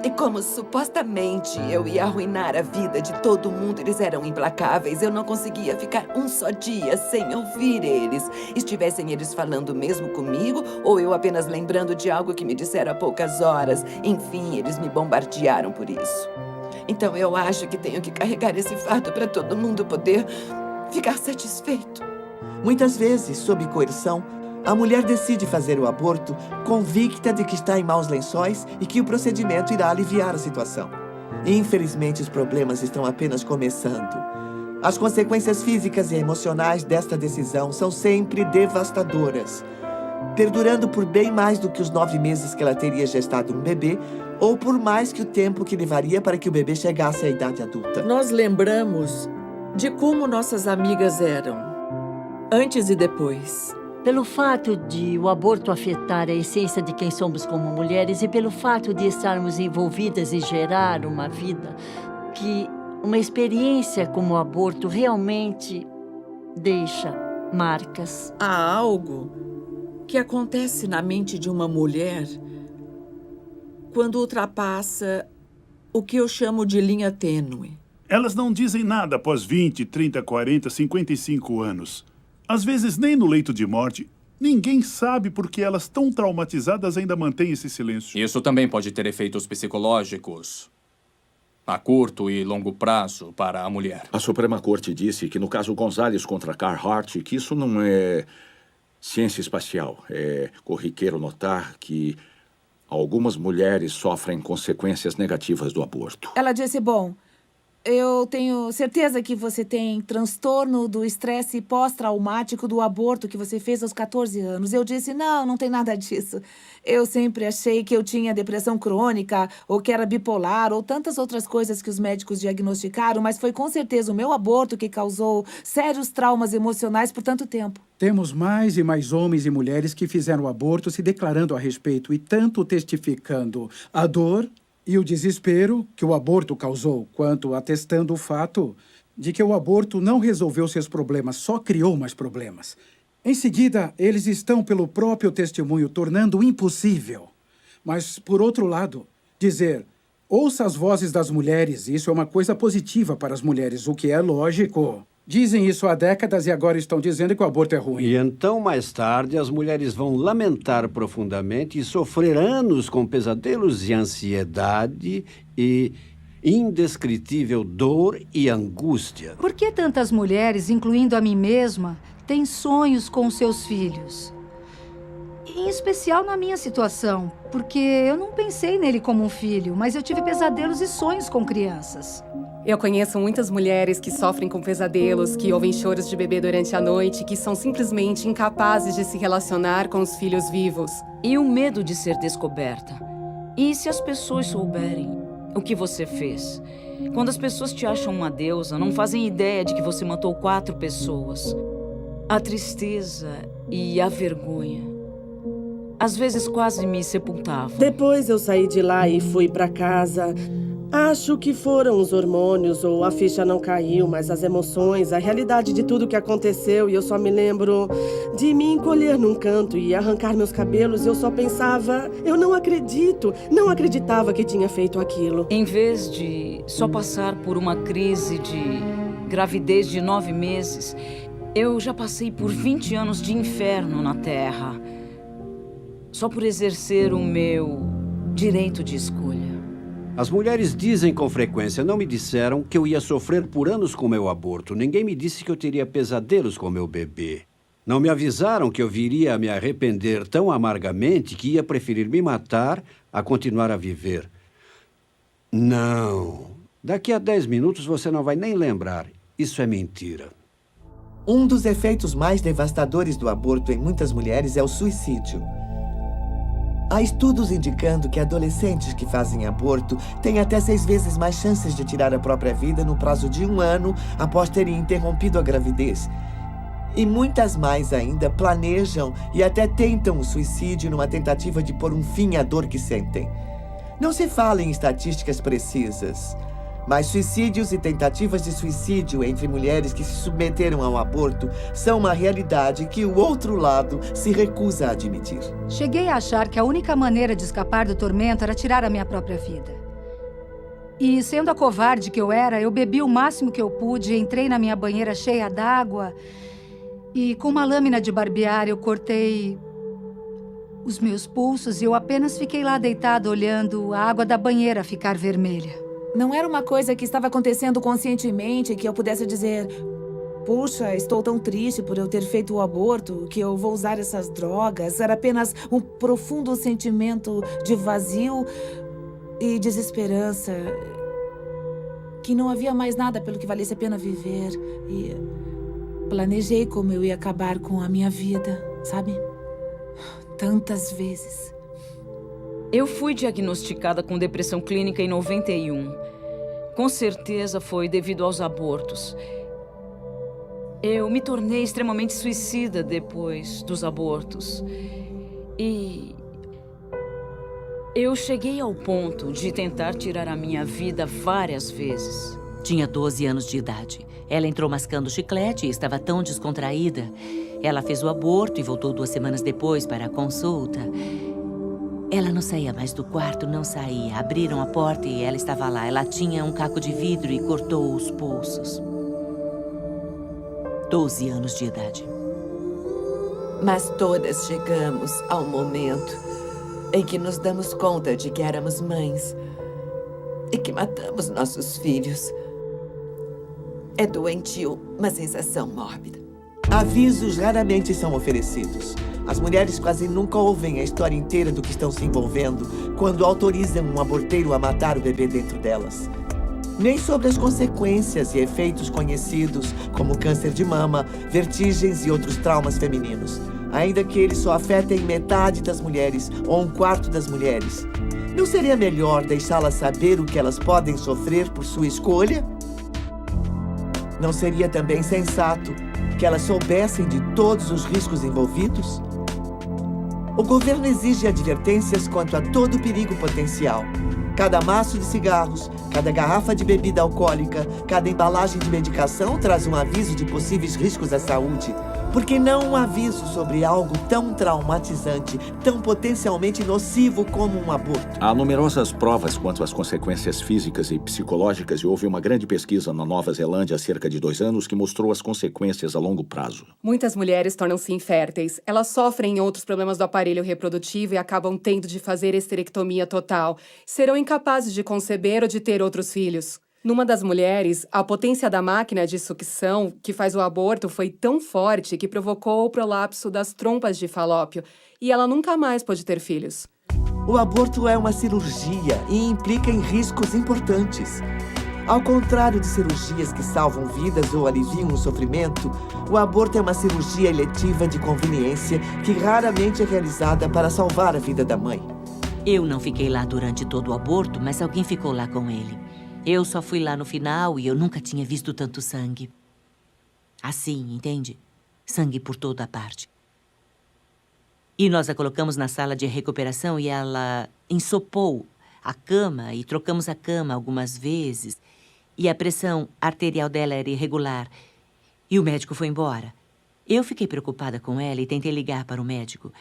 E como supostamente eu ia arruinar a vida de todo mundo, eles eram implacáveis. Eu não conseguia ficar um só dia sem ouvir eles. Estivessem eles falando mesmo comigo, ou eu apenas lembrando de algo que me disseram há poucas horas. Enfim, eles me bombardearam por isso. Então eu acho que tenho que carregar esse fardo para todo mundo poder ficar satisfeito. Muitas vezes, sob coerção, a mulher decide fazer o aborto convicta de que está em maus lençóis e que o procedimento irá aliviar a situação. Infelizmente, os problemas estão apenas começando. As consequências físicas e emocionais desta decisão são sempre devastadoras. perdurando por bem mais do que os 9 meses que ela teria gestado um bebê, ou por mais que o tempo que levaria para que o bebê chegasse à idade adulta. Nós lembramos de como nossas amigas eram, antes e depois. Pelo fato de o aborto afetar a essência de quem somos como mulheres e pelo fato de estarmos envolvidas em gerar uma vida, que uma experiência como o aborto realmente deixa marcas. Há algo que acontece na mente de uma mulher quando ultrapassa o que eu chamo de linha tênue. Elas não dizem nada após 20, 30, 40, 55 anos. Às vezes, nem no leito de morte. Ninguém sabe por que elas, tão traumatizadas, ainda mantêm esse silêncio. Isso também pode ter efeitos psicológicos a curto e longo prazo para a mulher. A Suprema Corte disse que no caso Gonzalez contra Carhart, que isso não é ciência espacial. É corriqueiro notar que algumas mulheres sofrem consequências negativas do aborto. Ela disse, bom, eu tenho certeza que você tem transtorno do estresse pós-traumático do aborto que você fez aos 14 anos. Eu disse, não tem nada disso. Eu sempre achei que eu tinha depressão crônica, ou que era bipolar, ou tantas outras coisas que os médicos diagnosticaram, mas foi com certeza o meu aborto que causou sérios traumas emocionais por tanto tempo. Temos mais e mais homens e mulheres que fizeram o aborto se declarando a respeito e tanto testificando a dor e o desespero que o aborto causou, quanto atestando o fato de que o aborto não resolveu seus problemas, só criou mais problemas. Em seguida, eles estão, pelo próprio testemunho, tornando impossível. Mas, por outro lado, dizer, ouça as vozes das mulheres, isso é uma coisa positiva para as mulheres, o que é lógico. Dizem isso há décadas e agora estão dizendo que o aborto é ruim. E então, mais tarde, as mulheres vão lamentar profundamente e sofrer anos com pesadelos e ansiedade e indescritível dor e angústia. Por que tantas mulheres, incluindo a mim mesma, têm sonhos com seus filhos? Em especial na minha situação, porque eu não pensei nele como um filho, mas eu tive pesadelos e sonhos com crianças. Eu conheço muitas mulheres que sofrem com pesadelos, que ouvem choros de bebê durante a noite, que são simplesmente incapazes de se relacionar com os filhos vivos. E o medo de ser descoberta. E se as pessoas souberem o que você fez? Quando as pessoas te acham uma deusa, não fazem ideia de que você matou 4 pessoas. A tristeza e a vergonha às vezes quase me sepultavam. Depois eu saí de lá e fui pra casa. Acho que foram os hormônios ou a ficha não caiu, mas as emoções, a realidade de tudo que aconteceu, e eu só me lembro de me encolher num canto e arrancar meus cabelos. Eu só pensava, eu não acredito, não acreditava que tinha feito aquilo. Em vez de só passar por uma crise de gravidez de 9 meses, eu já passei por 20 anos de inferno na Terra, só por exercer o meu direito de escolha. As mulheres dizem com frequência, não me disseram que eu ia sofrer por anos com meu aborto. Ninguém me disse que eu teria pesadelos com meu bebê. Não me avisaram que eu viria a me arrepender tão amargamente que ia preferir me matar a continuar a viver. Não. Daqui a 10 minutos você não vai nem lembrar. Isso é mentira. Um dos efeitos mais devastadores do aborto em muitas mulheres é o suicídio. Há estudos indicando que adolescentes que fazem aborto têm até 6 vezes mais chances de tirar a própria vida no prazo de 1 ano após terem interrompido a gravidez. E muitas mais ainda planejam e até tentam o suicídio numa tentativa de pôr um fim à dor que sentem. Não se fala em estatísticas precisas, mas suicídios e tentativas de suicídio entre mulheres que se submeteram ao aborto são uma realidade que o outro lado se recusa a admitir. Cheguei a achar que a única maneira de escapar do tormento era tirar a minha própria vida. E, sendo a covarde que eu era, eu bebi o máximo que eu pude, entrei na minha banheira cheia d'água e, com uma lâmina de barbear, eu cortei os meus pulsos e eu apenas fiquei lá deitada olhando a água da banheira ficar vermelha. Não era uma coisa que estava acontecendo conscientemente, que eu pudesse dizer, puxa, estou tão triste por eu ter feito o aborto, que eu vou usar essas drogas. Era apenas um profundo sentimento de vazio e desesperança, que não havia mais nada pelo que valesse a pena viver. E planejei como eu ia acabar com a minha vida, sabe? tantas vezes. Eu fui diagnosticada com depressão clínica em 91. Com certeza foi devido aos abortos. Eu me tornei extremamente suicida depois dos abortos. E eu cheguei ao ponto de tentar tirar a minha vida várias vezes. Tinha 12 anos de idade. Ela entrou mascando chiclete e estava tão descontraída. Ela fez o aborto e voltou 2 semanas depois para a consulta. Ela não saía mais do quarto, não saía. Abriram a porta e ela estava lá. Ela tinha um caco de vidro e cortou os pulsos. 12 anos de idade. Mas todas chegamos ao momento em que nos damos conta de que éramos mães e que matamos nossos filhos. É doentio, uma sensação mórbida. Avisos raramente são oferecidos. As mulheres quase nunca ouvem a história inteira do que estão se envolvendo quando autorizam um aborteiro a matar o bebê dentro delas. Nem sobre as consequências e efeitos conhecidos, como câncer de mama, vertigens e outros traumas femininos, ainda que eles só afetem metade das mulheres ou 1/4 das mulheres. Não seria melhor deixá-las saber o que elas podem sofrer por sua escolha? Não seria também sensato que elas soubessem de todos os riscos envolvidos? O governo exige advertências quanto a todo perigo potencial. Cada maço de cigarros, cada garrafa de bebida alcoólica, cada embalagem de medicação traz um aviso de possíveis riscos à saúde. Por que não um aviso sobre algo tão traumatizante, tão potencialmente nocivo como um aborto? Há numerosas provas quanto às consequências físicas e psicológicas e houve uma grande pesquisa na Nova Zelândia há cerca de 2 anos que mostrou as consequências a longo prazo. Muitas mulheres tornam-se inférteis. Elas sofrem outros problemas do aparelho reprodutivo e acabam tendo de fazer esterectomia total. Serão incapazes de conceber ou de ter outros filhos. Numa das mulheres, a potência da máquina de sucção que faz o aborto foi tão forte que provocou o prolapso das trompas de Falópio e ela nunca mais pôde ter filhos. O aborto é uma cirurgia e implica em riscos importantes. Ao contrário de cirurgias que salvam vidas ou aliviam o sofrimento, o aborto é uma cirurgia eletiva de conveniência que raramente é realizada para salvar a vida da mãe. Eu não fiquei lá durante todo o aborto, mas alguém ficou lá com ele. Eu só fui lá no final e eu nunca tinha visto tanto sangue. Assim, entende? Sangue por toda a parte. E nós a colocamos na sala de recuperação e ela ensopou a cama e trocamos a cama algumas vezes. E a pressão arterial dela era irregular. E o médico foi embora. Eu fiquei preocupada com ela e tentei ligar para o médico.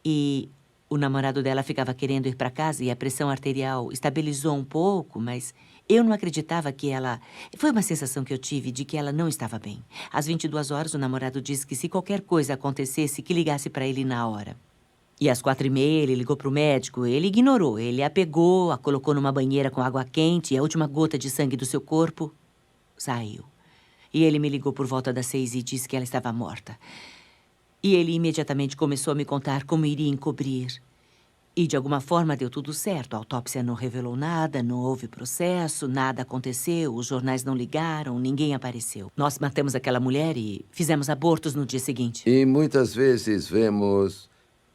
E o namorado dela ficava querendo ir para casa e a pressão arterial estabilizou um pouco, mas eu não acreditava que ela... Foi uma sensação que eu tive de que ela não estava bem. Às 22 horas, o namorado disse que se qualquer coisa acontecesse, que ligasse para ele na hora. E às 4h30, ele ligou para o médico. Ele ignorou. Ele a pegou, a colocou numa banheira com água quente e a última gota de sangue do seu corpo saiu. E ele me ligou por volta das 6 e disse que ela estava morta. E ele imediatamente começou a me contar como iria encobrir. E, de alguma forma, deu tudo certo. A autópsia não revelou nada, não houve processo, nada aconteceu, os jornais não ligaram, ninguém apareceu. Nós matamos aquela mulher e fizemos abortos no dia seguinte. E muitas vezes vemos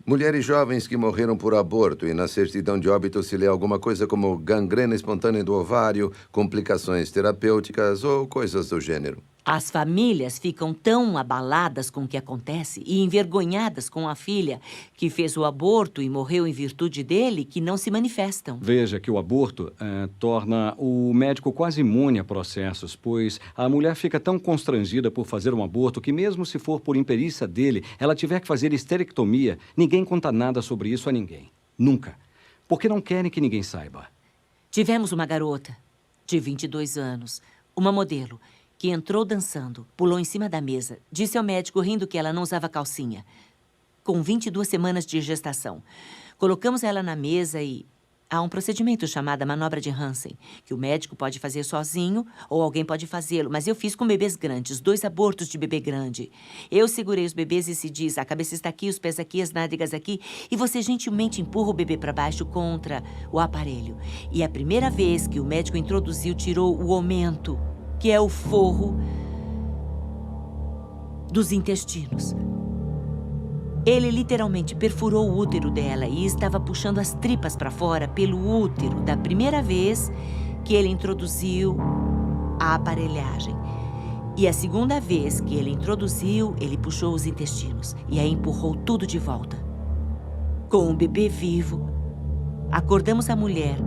mulheres jovens que morreram por aborto e na certidão de óbito se lê alguma coisa como gangrena espontânea do ovário, complicações terapêuticas ou coisas do gênero. As famílias ficam tão abaladas com o que acontece e envergonhadas com a filha que fez o aborto e morreu em virtude dele que não se manifestam. Veja que o aborto torna o médico quase imune a processos, pois a mulher fica tão constrangida por fazer um aborto que mesmo se for por imperícia dele, ela tiver que fazer esterectomia, ninguém conta nada sobre isso a ninguém. Nunca. Porque não querem que ninguém saiba. Tivemos uma garota de 22 anos, uma modelo, que entrou dançando, pulou em cima da mesa, disse ao médico rindo que ela não usava calcinha, com 22 semanas de gestação. Colocamos ela na mesa e há um procedimento chamado manobra de Hansen, que o médico pode fazer sozinho ou alguém pode fazê-lo, mas eu fiz com bebês grandes, 2 abortos de bebê grande. Eu segurei os bebês e se diz, a cabeça está aqui, os pés aqui, as nádegas aqui, e você gentilmente empurra o bebê para baixo contra o aparelho. E a primeira vez que o médico introduziu, tirou o aumento, que é o forro dos intestinos. Ele literalmente perfurou o útero dela e estava puxando as tripas para fora pelo útero da primeira vez que ele introduziu a aparelhagem. E a segunda vez que ele introduziu, ele puxou os intestinos e aí empurrou tudo de volta. Com o bebê vivo, acordamos a mulher,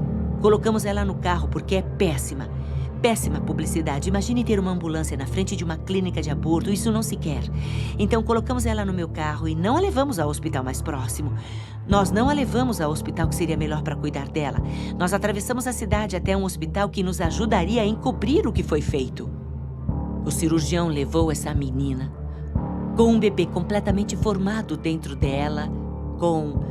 colocamos ela no carro porque é péssima. Péssima publicidade. Imagine ter uma ambulância na frente de uma clínica de aborto. Isso não se quer. Então, colocamos ela no meu carro e não a levamos ao hospital mais próximo. Nós não a levamos ao hospital que seria melhor para cuidar dela. Nós atravessamos a cidade até um hospital que nos ajudaria a encobrir o que foi feito. O cirurgião levou essa menina com um bebê completamente formado dentro dela, com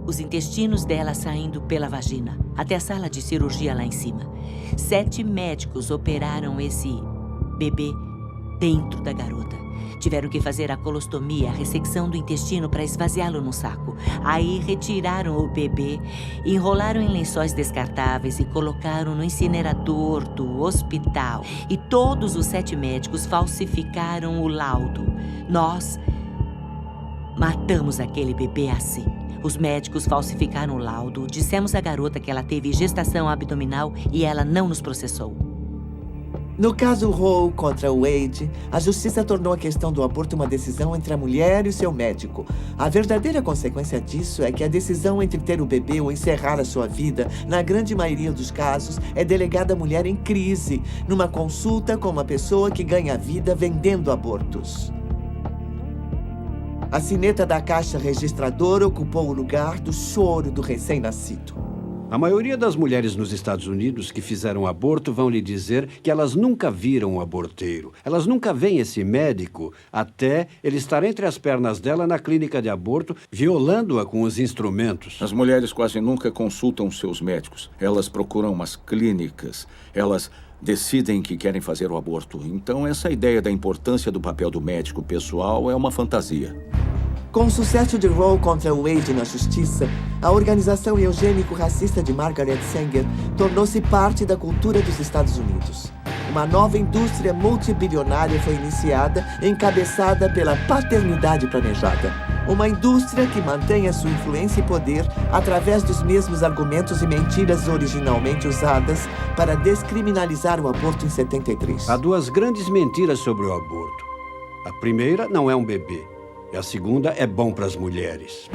os intestinos dela saindo pela vagina, até a sala de cirurgia lá em cima. 7 médicos operaram esse bebê dentro da garota. Tiveram que fazer a colostomia, a ressecção do intestino para esvaziá-lo no saco. Aí retiraram o bebê, enrolaram em lençóis descartáveis e colocaram no incinerador do hospital. E todos os 7 médicos falsificaram o laudo. Nós matamos aquele bebê assim. Os médicos falsificaram o laudo, dissemos à garota que ela teve gestação abdominal e ela não nos processou. No caso Roe contra Wade, a justiça tornou a questão do aborto uma decisão entre a mulher e o seu médico. A verdadeira consequência disso é que a decisão entre ter o bebê ou encerrar a sua vida, na grande maioria dos casos, é delegada à mulher em crise, numa consulta com uma pessoa que ganha vida vendendo abortos. A sineta da caixa registradora ocupou o lugar do choro do recém-nascido. A maioria das mulheres nos Estados Unidos que fizeram aborto vão lhe dizer que elas nunca viram um aborteiro. Elas nunca veem esse médico até ele estar entre as pernas dela na clínica de aborto, violando-a com os instrumentos. As mulheres quase nunca consultam seus médicos. Elas procuram umas clínicas. Elas decidem que querem fazer o aborto. Então, essa ideia da importância do papel do médico pessoal é uma fantasia. Com o sucesso de Roe contra Wade na justiça, a organização eugênico-racista de Margaret Sanger tornou-se parte da cultura dos Estados Unidos. Uma nova indústria multibilionária foi iniciada, encabeçada pela paternidade planejada. Uma indústria que mantém a sua influência e poder através dos mesmos argumentos e mentiras originalmente usadas para descriminalizar o aborto em 73. Há 2 grandes mentiras sobre o aborto. A primeira não é um bebê. E a segunda é bom para as mulheres.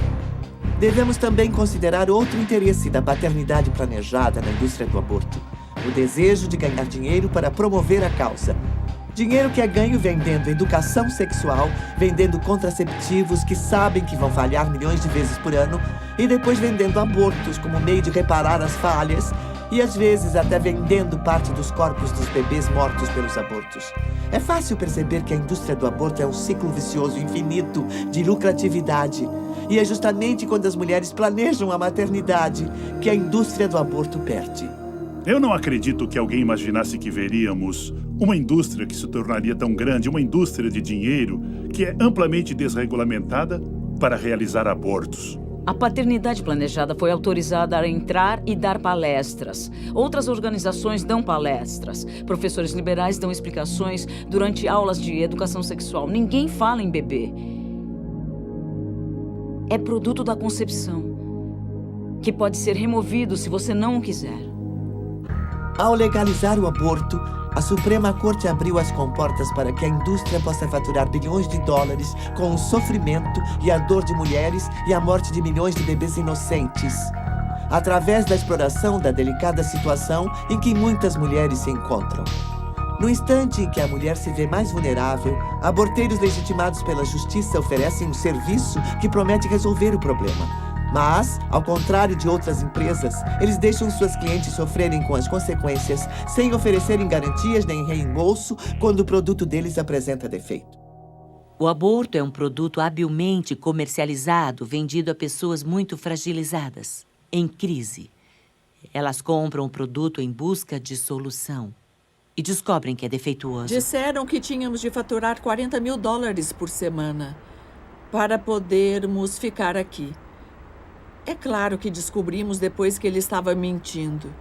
Devemos também considerar outro interesse da paternidade planejada na indústria do aborto. O desejo de ganhar dinheiro para promover a causa. Dinheiro que é ganho vendendo educação sexual, vendendo contraceptivos que sabem que vão falhar milhões de vezes por ano, e depois vendendo abortos como meio de reparar as falhas, e às vezes até vendendo parte dos corpos dos bebês mortos pelos abortos. É fácil perceber que a indústria do aborto é um ciclo vicioso infinito de lucratividade. E é justamente quando as mulheres planejam a maternidade que a indústria do aborto perde. Eu não acredito que alguém imaginasse que veríamos uma indústria que se tornaria tão grande, uma indústria de dinheiro que é amplamente desregulamentada para realizar abortos. A paternidade planejada foi autorizada a entrar e dar palestras. Outras organizações dão palestras. Professores liberais dão explicações durante aulas de educação sexual. Ninguém fala em bebê. É produto da concepção, que pode ser removido se você não o quiser. Ao legalizar o aborto, a Suprema Corte abriu as comportas para que a indústria possa faturar bilhões de dólares com o sofrimento e a dor de mulheres e a morte de milhões de bebês inocentes, através da exploração da delicada situação em que muitas mulheres se encontram. No instante em que a mulher se vê mais vulnerável, aborteiros legitimados pela justiça oferecem um serviço que promete resolver o problema. Mas, ao contrário de outras empresas, eles deixam suas clientes sofrerem com as consequências sem oferecerem garantias nem reembolso quando o produto deles apresenta defeito. O aborto é um produto habilmente comercializado, vendido a pessoas muito fragilizadas, em crise. Elas compram o produto em busca de solução e descobrem que é defeituoso. Disseram que tínhamos de faturar $40 mil por semana para podermos ficar aqui. É claro que descobrimos depois que ele estava mentindo.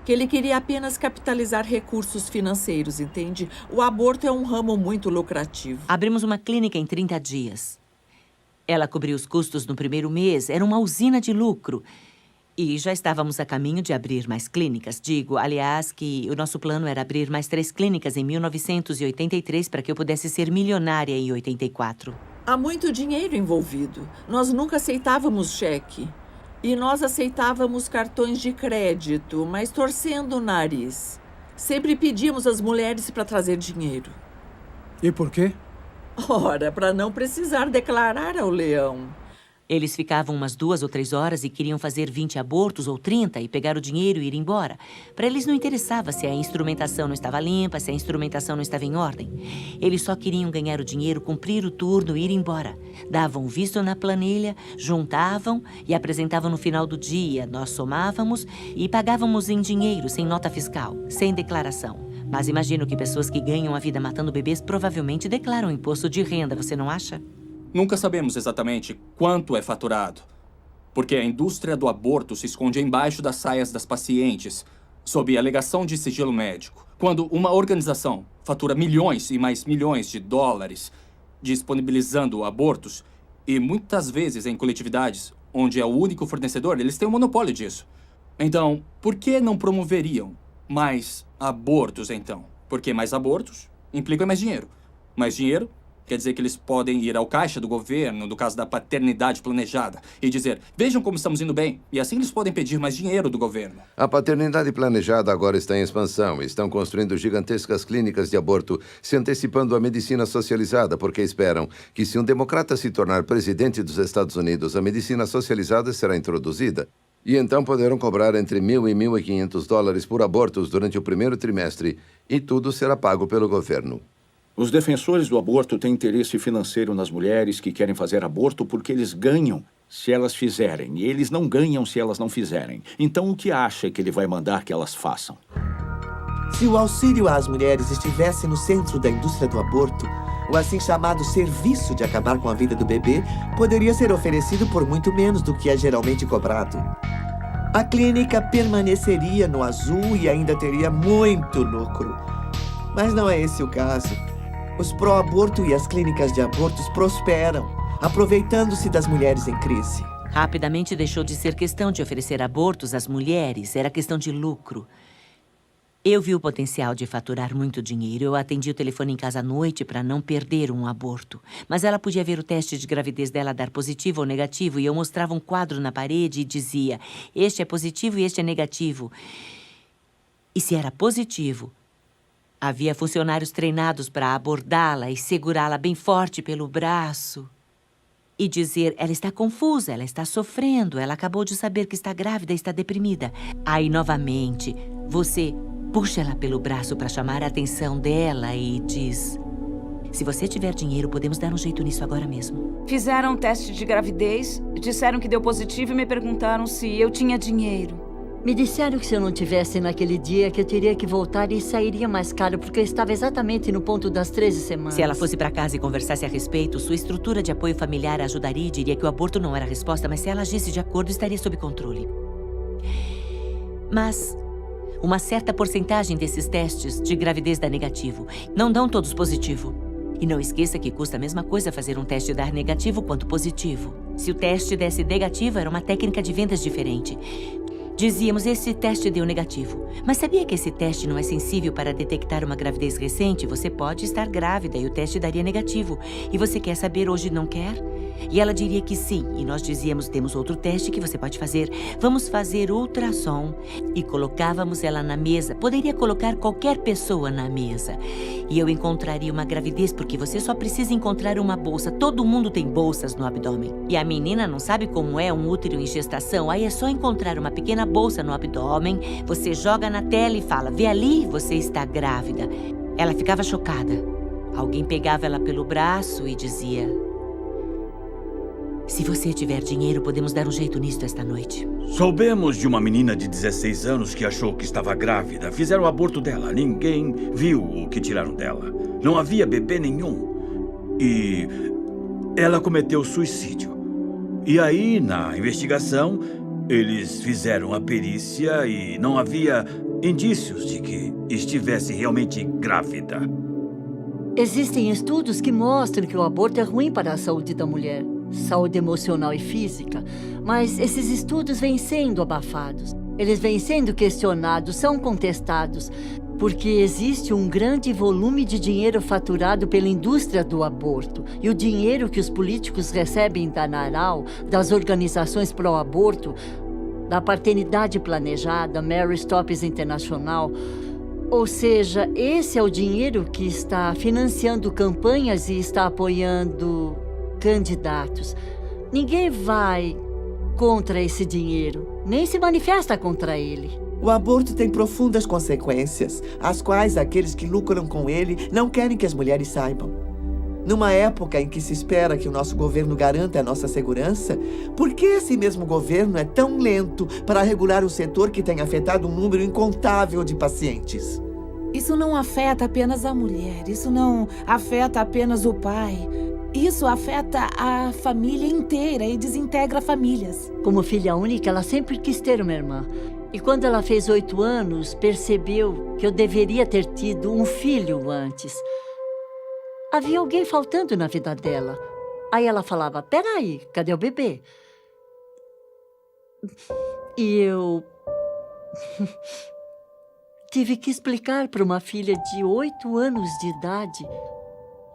Que ele queria apenas capitalizar recursos financeiros, entende? O aborto é um ramo muito lucrativo. Abrimos uma clínica em 30 dias. Ela cobriu os custos no primeiro mês. Era uma usina de lucro. E já estávamos a caminho de abrir mais clínicas. Digo, aliás, que o nosso plano era abrir mais 3 clínicas em 1983 para que eu pudesse ser milionária em 84. Há muito dinheiro envolvido. Nós nunca aceitávamos cheque. E nós aceitávamos cartões de crédito, mas torcendo o nariz. Sempre pedíamos às mulheres para trazer dinheiro. E por quê? Ora, para não precisar declarar ao leão. Eles ficavam umas 2 ou 3 horas e queriam fazer 20 abortos ou 30 e pegar o dinheiro e ir embora. Para eles não interessava se a instrumentação não estava limpa, se a instrumentação não estava em ordem. Eles só queriam ganhar o dinheiro, cumprir o turno e ir embora. Davam visto na planilha, juntavam e apresentavam no final do dia. Nós somávamos e pagávamos em dinheiro, sem nota fiscal, sem declaração. Mas imagino que pessoas que ganham a vida matando bebês provavelmente declaram imposto de renda, você não acha? Nunca sabemos exatamente quanto é faturado, porque a indústria do aborto se esconde embaixo das saias das pacientes, sob alegação de sigilo médico. Quando uma organização fatura milhões e mais milhões de dólares disponibilizando abortos, e muitas vezes em coletividades onde é o único fornecedor, eles têm um monopólio disso. Então, por que não promoveriam mais abortos, então? Porque mais abortos implicam mais dinheiro. Mais dinheiro quer dizer que eles podem ir ao caixa do governo, no caso da paternidade planejada, e dizer, vejam como estamos indo bem. E assim eles podem pedir mais dinheiro do governo. A paternidade planejada agora está em expansão. Estão construindo gigantescas clínicas de aborto, se antecipando à medicina socializada, porque esperam que se um democrata se tornar presidente dos Estados Unidos, a medicina socializada será introduzida. E então poderão cobrar entre $1.000 e $1.500 por abortos durante o primeiro trimestre, e tudo será pago pelo governo. Os defensores do aborto têm interesse financeiro nas mulheres que querem fazer aborto porque eles ganham se elas fizerem, e eles não ganham se elas não fizerem. Então, o que acha que ele vai mandar que elas façam? Se o auxílio às mulheres estivesse no centro da indústria do aborto, o assim chamado serviço de acabar com a vida do bebê poderia ser oferecido por muito menos do que é geralmente cobrado. A clínica permaneceria no azul e ainda teria muito lucro. Mas não é esse o caso. Os pró-aborto e as clínicas de abortos prosperam, aproveitando-se das mulheres em crise. Rapidamente deixou de ser questão de oferecer abortos às mulheres, era questão de lucro. Eu vi o potencial de faturar muito dinheiro. Eu atendi o telefone em casa à noite para não perder um aborto. Mas ela podia ver o teste de gravidez dela dar positivo ou negativo e eu mostrava um quadro na parede e dizia, este é positivo e este é negativo. E se era positivo, havia funcionários treinados para abordá-la e segurá-la bem forte pelo braço e dizer, ela está confusa, ela está sofrendo, ela acabou de saber que está grávida e está deprimida. Aí, novamente, você puxa ela pelo braço para chamar a atenção dela e diz, se você tiver dinheiro, podemos dar um jeito nisso agora mesmo. Fizeram um teste de gravidez, disseram que deu positivo e me perguntaram se eu tinha dinheiro. Me disseram que se eu não tivesse naquele dia, que eu teria que voltar e sairia mais caro, porque eu estava exatamente no ponto das 13 semanas. Se ela fosse para casa e conversasse a respeito, sua estrutura de apoio familiar a ajudaria e diria que o aborto não era a resposta, mas se ela agisse de acordo, estaria sob controle. Mas uma certa porcentagem desses testes de gravidez dá negativo. Não dão todos positivo. E não esqueça que custa a mesma coisa fazer um teste dar negativo quanto positivo. Se o teste desse negativo, era uma técnica de vendas diferente. Dizíamos, esse teste deu negativo. Mas sabia que esse teste não é sensível para detectar uma gravidez recente? Você pode estar grávida e o teste daria negativo. E você quer saber hoje, não quer? E ela diria que sim. E nós dizíamos, temos outro teste que você pode fazer. Vamos fazer ultrassom. E colocávamos ela na mesa. Poderia colocar qualquer pessoa na mesa. E eu encontraria uma gravidez, porque você só precisa encontrar uma bolsa. Todo mundo tem bolsas no abdômen. E a menina não sabe como é um útero em gestação. Aí é só encontrar uma pequena bolsa no abdômen. Você joga na tela e fala, vê ali, você está grávida. Ela ficava chocada. Alguém pegava ela pelo braço e dizia, se você tiver dinheiro, podemos dar um jeito nisso esta noite. Soubemos de uma menina de 16 anos que achou que estava grávida. Fizeram o aborto dela. Ninguém viu o que tiraram dela. Não havia bebê nenhum. E ela cometeu suicídio. E aí, na investigação, eles fizeram a perícia e não havia indícios de que estivesse realmente grávida. Existem estudos que mostram que o aborto é ruim para a saúde da mulher. saúde emocional e física, mas esses estudos vêm sendo abafados. Eles vêm sendo questionados, são contestados, porque existe um grande volume de dinheiro faturado pela indústria do aborto. E o dinheiro que os políticos recebem da NARAL, das organizações pró-aborto, da paternidade planejada, Mary Stoppes Internacional. Ou seja, esse é o dinheiro que está financiando campanhas e está apoiando candidatos. Ninguém vai contra esse dinheiro, nem se manifesta contra ele. O aborto tem profundas consequências, as quais aqueles que lucram com ele não querem que as mulheres saibam. Numa época em que se espera que o nosso governo garanta a nossa segurança, por que esse mesmo governo é tão lento para regular o setor que tem afetado um número incontável de pacientes? Isso não afeta apenas a mulher, isso não afeta apenas o pai. Isso afeta a família inteira e desintegra famílias. Como filha única, ela sempre quis ter uma irmã. E quando ela fez 8 anos, percebeu que eu deveria ter tido um filho antes. Havia alguém faltando na vida dela. Aí ela falava, peraí, cadê o bebê? E eu tive que explicar para uma filha de 8 anos de idade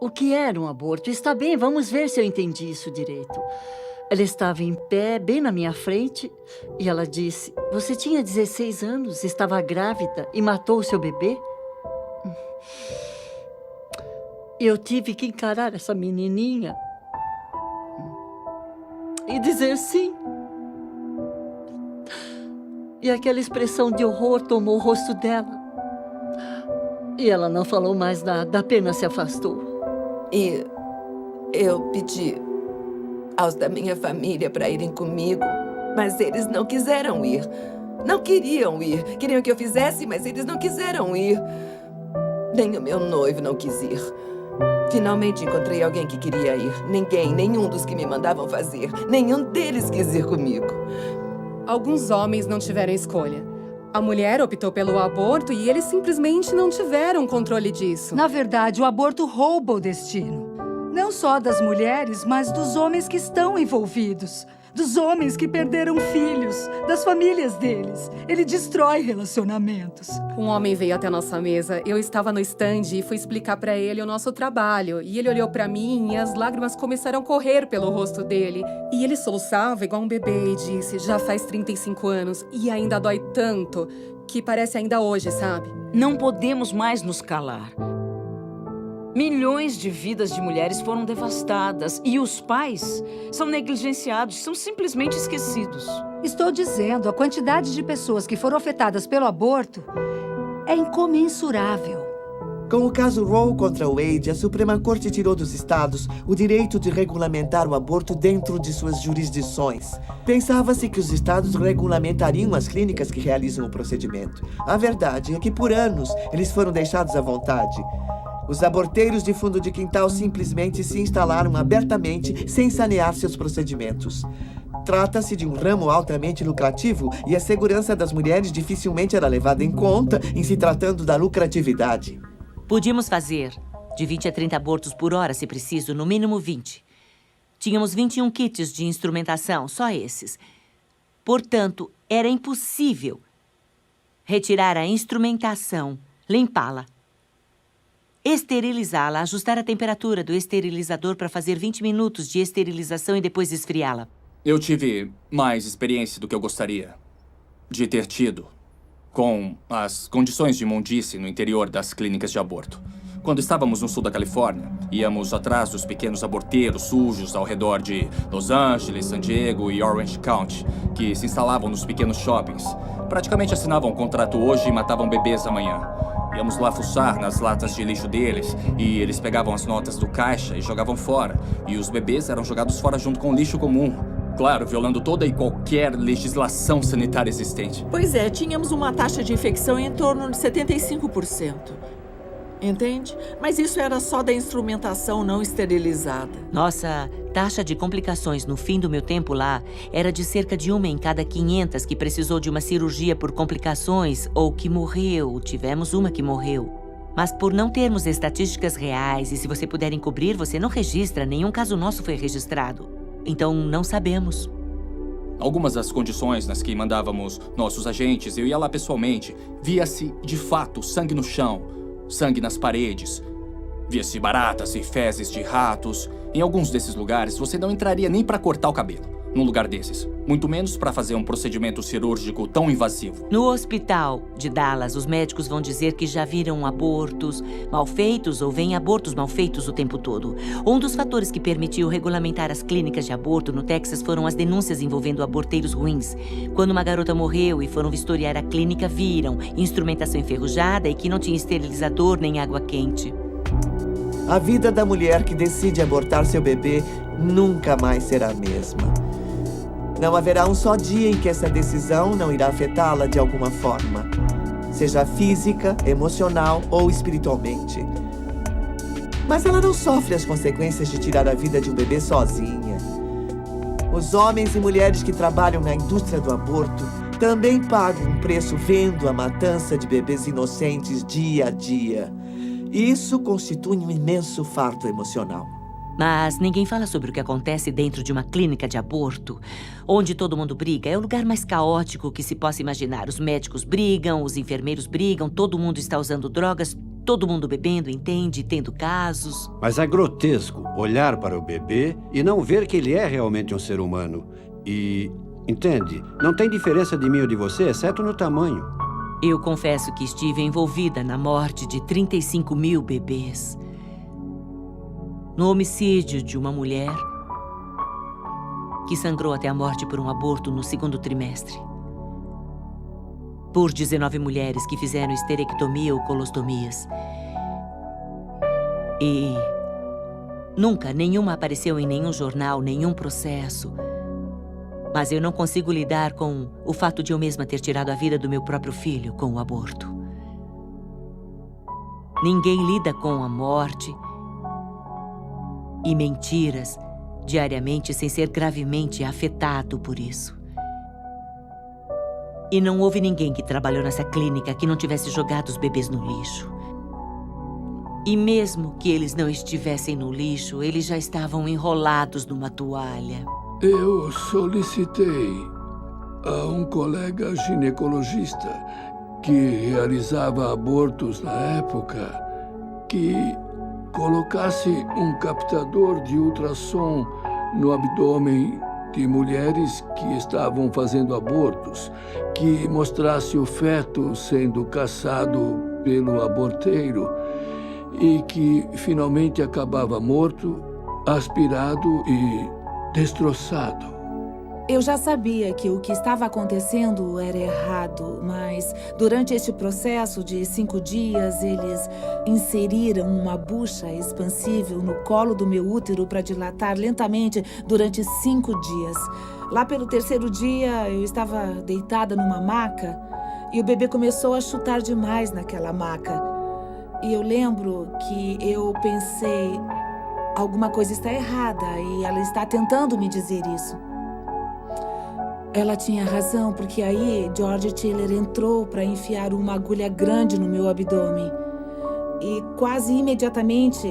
o que era um aborto. Está bem, vamos ver se eu entendi isso direito. Ela estava em pé, bem na minha frente, e ela disse, você tinha 16 anos, estava grávida e matou o seu bebê? Eu tive que encarar essa menininha e dizer sim. E aquela expressão de horror tomou o rosto dela. E ela não falou mais nada, apenas se afastou. E eu pedi aos da minha família para irem comigo, mas eles não quiseram ir. Não queriam ir. Queriam que eu fizesse, mas eles não quiseram ir. Nem o meu noivo não quis ir. Finalmente encontrei alguém que queria ir. Nenhum dos que me mandavam fazer. Nenhum deles quis ir comigo. Alguns homens não tiveram escolha. A mulher optou pelo aborto e eles simplesmente não tiveram controle disso. Na verdade, o aborto rouba o destino. Não só das mulheres, mas dos homens que estão envolvidos. Dos homens que perderam filhos, das famílias deles. Ele destrói relacionamentos. Um homem veio até a nossa mesa. Eu estava no stand e fui explicar para ele o nosso trabalho. E ele olhou para mim e as lágrimas começaram a correr pelo rosto dele. E ele soluçava igual um bebê e disse, já faz 35 anos e ainda dói tanto que parece ainda hoje, sabe? Não podemos mais nos calar. Milhões de vidas de mulheres foram devastadas e os pais são negligenciados, são simplesmente esquecidos. Estou dizendo, a quantidade de pessoas que foram afetadas pelo aborto é incomensurável. Com o caso Roe contra Wade, a Suprema Corte tirou dos estados o direito de regulamentar o aborto dentro de suas jurisdições. Pensava-se que os estados regulamentariam as clínicas que realizam o procedimento. A verdade é que, por anos, eles foram deixados à vontade. Os aborteiros de fundo de quintal simplesmente se instalaram abertamente sem sanear seus procedimentos. Trata-se de um ramo altamente lucrativo e a segurança das mulheres dificilmente era levada em conta em se tratando da lucratividade. Podíamos fazer de 20 a 30 abortos por hora, se preciso, no mínimo 20. Tínhamos 21 kits de instrumentação, só esses. Portanto, era impossível retirar a instrumentação, limpá-la, esterilizá-la, ajustar a temperatura do esterilizador para fazer 20 minutos de esterilização e depois esfriá-la. Eu tive mais experiência do que eu gostaria de ter tido com as condições de imundície no interior das clínicas de aborto. Quando estávamos no sul da Califórnia, íamos atrás dos pequenos aborteiros sujos ao redor de Los Angeles, San Diego e Orange County, que se instalavam nos pequenos shoppings. Praticamente assinavam um contrato hoje e matavam bebês amanhã. Íamos lá fuçar nas latas de lixo deles e eles pegavam as notas do caixa e jogavam fora. E os bebês eram jogados fora junto com o lixo comum. Claro, violando toda e qualquer legislação sanitária existente. Pois é, tínhamos uma taxa de infecção em torno de 75%. Entende? Mas isso era só da instrumentação não esterilizada. Nossa taxa de complicações no fim do meu tempo lá era de cerca de 1 em cada 500 que precisou de uma cirurgia por complicações ou que morreu. Tivemos uma que morreu. Mas por não termos estatísticas reais e se você puder encobrir, você não registra, nenhum caso nosso foi registrado. Então, não sabemos. Algumas das condições nas que mandávamos nossos agentes, eu ia lá pessoalmente, via-se, de fato, sangue no chão, sangue nas paredes, via-se baratas e fezes de ratos. Em alguns desses lugares, você não entraria nem para cortar o cabelo, num lugar desses. Muito menos para fazer um procedimento cirúrgico tão invasivo. No hospital de Dallas, os médicos vão dizer que já viram abortos mal feitos ou veem abortos mal feitos o tempo todo. Um dos fatores que permitiu regulamentar as clínicas de aborto no Texas foram as denúncias envolvendo aborteiros ruins. Quando uma garota morreu e foram vistoriar a clínica, viram instrumentação enferrujada e que não tinha esterilizador nem água quente. A vida da mulher que decide abortar seu bebê nunca mais será a mesma. Não haverá um só dia em que essa decisão não irá afetá-la de alguma forma, seja física, emocional ou espiritualmente. Mas ela não sofre as consequências de tirar a vida de um bebê sozinha. Os homens e mulheres que trabalham na indústria do aborto também pagam um preço vendo a matança de bebês inocentes dia a dia. Isso constitui um imenso fardo emocional. Mas ninguém fala sobre o que acontece dentro de uma clínica de aborto, onde todo mundo briga. É o lugar mais caótico que se possa imaginar. Os médicos brigam, os enfermeiros brigam, todo mundo está usando drogas, todo mundo bebendo, entende, tendo casos. Mas é grotesco olhar para o bebê e não ver que ele é realmente um ser humano. E, entende, não tem diferença de mim ou de você, exceto no tamanho. Eu confesso que estive envolvida na morte de 35 mil bebês. No homicídio de uma mulher que sangrou até a morte por um aborto no 2º trimestre. Por 19 mulheres que fizeram esterectomia ou colostomias. E nunca nenhuma apareceu em nenhum jornal, nenhum processo. Mas eu não consigo lidar com o fato de eu mesma ter tirado a vida do meu próprio filho com o aborto. Ninguém lida com a morte e mentiras diariamente sem ser gravemente afetado por isso. E não houve ninguém que trabalhou nessa clínica que não tivesse jogado os bebês no lixo. E mesmo que eles não estivessem no lixo, eles já estavam enrolados numa toalha. Eu solicitei a um colega ginecologista que realizava abortos na época que colocasse um captador de ultrassom no abdômen de mulheres que estavam fazendo abortos, que mostrasse o feto sendo caçado pelo aborteiro e que finalmente acabava morto, aspirado e destroçado. Eu já sabia que o que estava acontecendo era errado, mas durante este processo de 5 dias, eles inseriram uma bucha expansível no colo do meu útero para dilatar lentamente durante 5 dias. Lá pelo 3º dia, eu estava deitada numa maca e o bebê começou a chutar demais naquela maca. E eu lembro que eu pensei, alguma coisa está errada e ela está tentando me dizer isso. Ela tinha razão, porque aí George Tiller entrou para enfiar uma agulha grande no meu abdômen. E quase imediatamente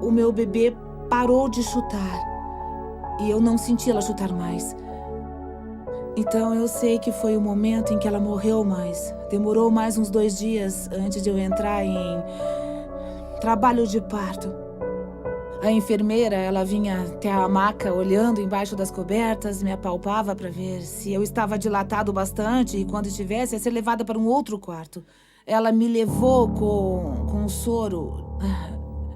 o meu bebê parou de chutar. E eu não senti ela chutar mais. Então eu sei que foi o momento em que ela morreu, mas demorou mais uns 2 dias antes de eu entrar em trabalho de parto. A enfermeira, ela vinha até a maca olhando embaixo das cobertas, me apalpava para ver se eu estava dilatado bastante e quando estivesse ia ser levada para um outro quarto. Ela me levou com um soro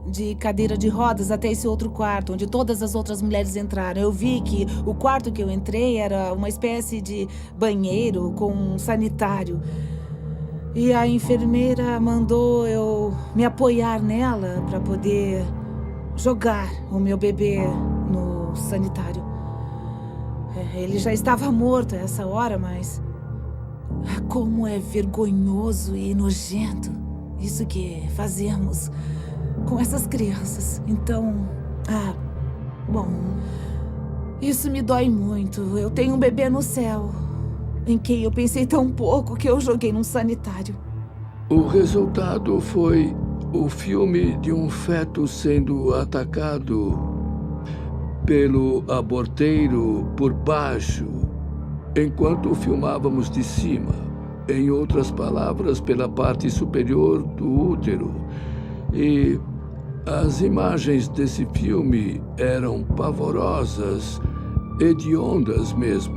de cadeira de rodas até esse outro quarto, onde todas as outras mulheres entraram. Eu vi que o quarto que eu entrei era uma espécie de banheiro com um sanitário. E a enfermeira mandou eu me apoiar nela para poder jogar o meu bebê no sanitário. Ele já estava morto a essa hora, mas como é vergonhoso e nojento isso que fazemos com essas crianças. Então, bom, isso me dói muito. Eu tenho um bebê no céu, em quem eu pensei tão pouco que eu joguei num sanitário. O resultado foi o filme de um feto sendo atacado pelo aborteiro por baixo, enquanto filmávamos de cima. Em outras palavras, pela parte superior do útero. E as imagens desse filme eram pavorosas, hediondas mesmo.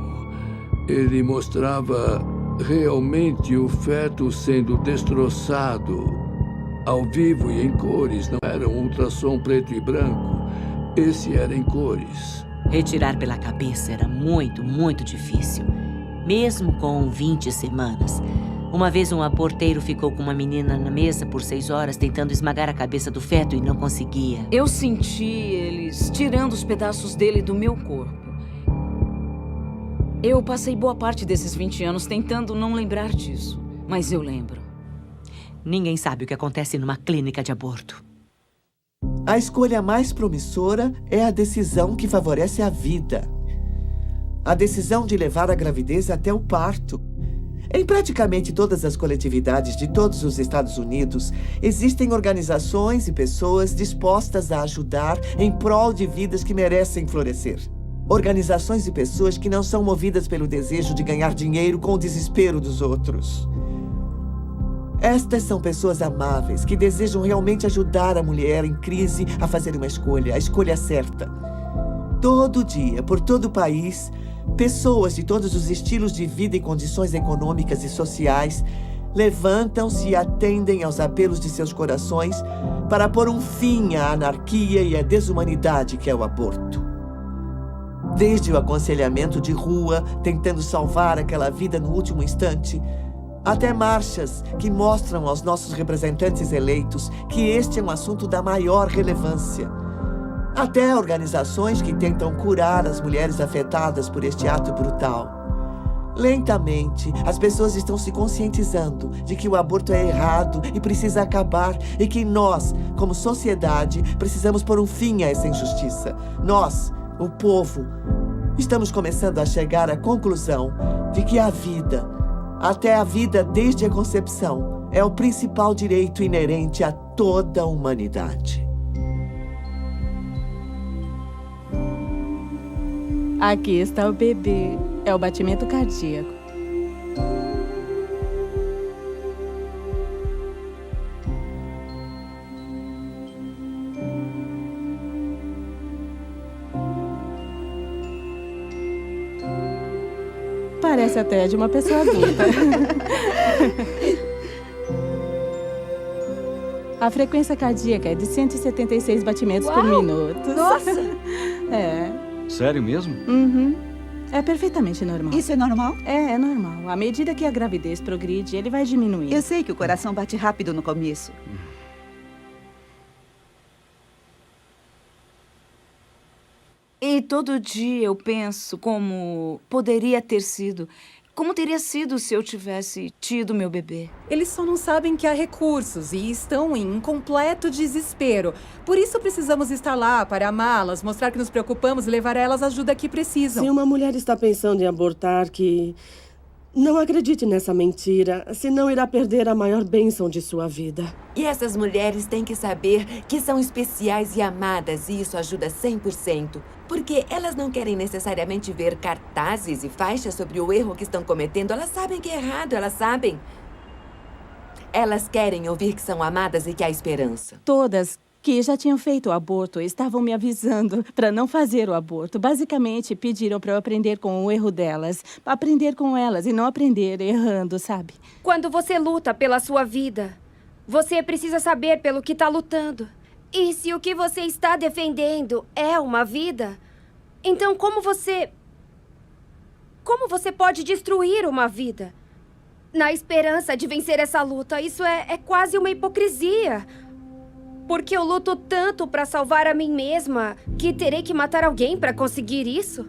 Ele mostrava realmente o feto sendo destroçado, ao vivo e em cores. Não era um ultrassom preto e branco. Esse era em cores. Retirar pela cabeça era muito, muito difícil. Mesmo com 20 semanas. Uma vez um aborteiro ficou com uma menina na mesa por 6 horas tentando esmagar a cabeça do feto e não conseguia. Eu senti eles tirando os pedaços dele do meu corpo. Eu passei boa parte desses 20 anos tentando não lembrar disso, mas eu lembro. Ninguém sabe o que acontece numa clínica de aborto. A escolha mais promissora é a decisão que favorece a vida. A decisão de levar a gravidez até o parto. Em praticamente todas as coletividades de todos os Estados Unidos, existem organizações e pessoas dispostas a ajudar em prol de vidas que merecem florescer. Organizações e pessoas que não são movidas pelo desejo de ganhar dinheiro com o desespero dos outros. Estas são pessoas amáveis que desejam realmente ajudar a mulher em crise a fazer uma escolha, a escolha certa. Todo dia, por todo o país, pessoas de todos os estilos de vida e condições econômicas e sociais levantam-se e atendem aos apelos de seus corações para pôr um fim à anarquia e à desumanidade que é o aborto. Desde o aconselhamento de rua, tentando salvar aquela vida no último instante, até marchas que mostram aos nossos representantes eleitos que este é um assunto da maior relevância. Até organizações que tentam curar as mulheres afetadas por este ato brutal. Lentamente, as pessoas estão se conscientizando de que o aborto é errado e precisa acabar e que nós, como sociedade, precisamos pôr um fim a essa injustiça. Nós, o povo, estamos começando a chegar à conclusão de que a vida, até a vida desde a concepção, é o principal direito inerente a toda a humanidade. Aqui está o bebê. É o batimento cardíaco. Parece até de uma pessoa adulta. A frequência cardíaca é de 176 batimentos por minuto. Nossa! É. Sério mesmo? Uhum. É perfeitamente normal. Isso é normal? É normal. À medida que a gravidez progride, ele vai diminuindo. Eu sei que o coração bate rápido no começo. E todo dia eu penso como poderia ter sido. Como teria sido se eu tivesse tido meu bebê? Eles só não sabem que há recursos e estão em um completo desespero. Por isso precisamos estar lá para amá-las, mostrar que nos preocupamos e levar a elas a ajuda que precisam. Se uma mulher está pensando em abortar, que não acredite nessa mentira, senão irá perder a maior bênção de sua vida. E essas mulheres têm que saber que são especiais e amadas, e isso ajuda 100%. Porque elas não querem necessariamente ver cartazes e faixas sobre o erro que estão cometendo. Elas sabem que é errado, elas sabem. Elas querem ouvir que são amadas e que há esperança. Todas que já tinham feito o aborto estavam me avisando para não fazer o aborto. Basicamente, pediram para eu aprender com o erro delas. Aprender com elas e não aprender errando, sabe? Quando você luta pela sua vida, você precisa saber pelo que está lutando. E se o que você está defendendo é uma vida, então como você pode destruir uma vida? Na esperança de vencer essa luta, isso é quase uma hipocrisia. Porque eu luto tanto para salvar a mim mesma que terei que matar alguém para conseguir isso?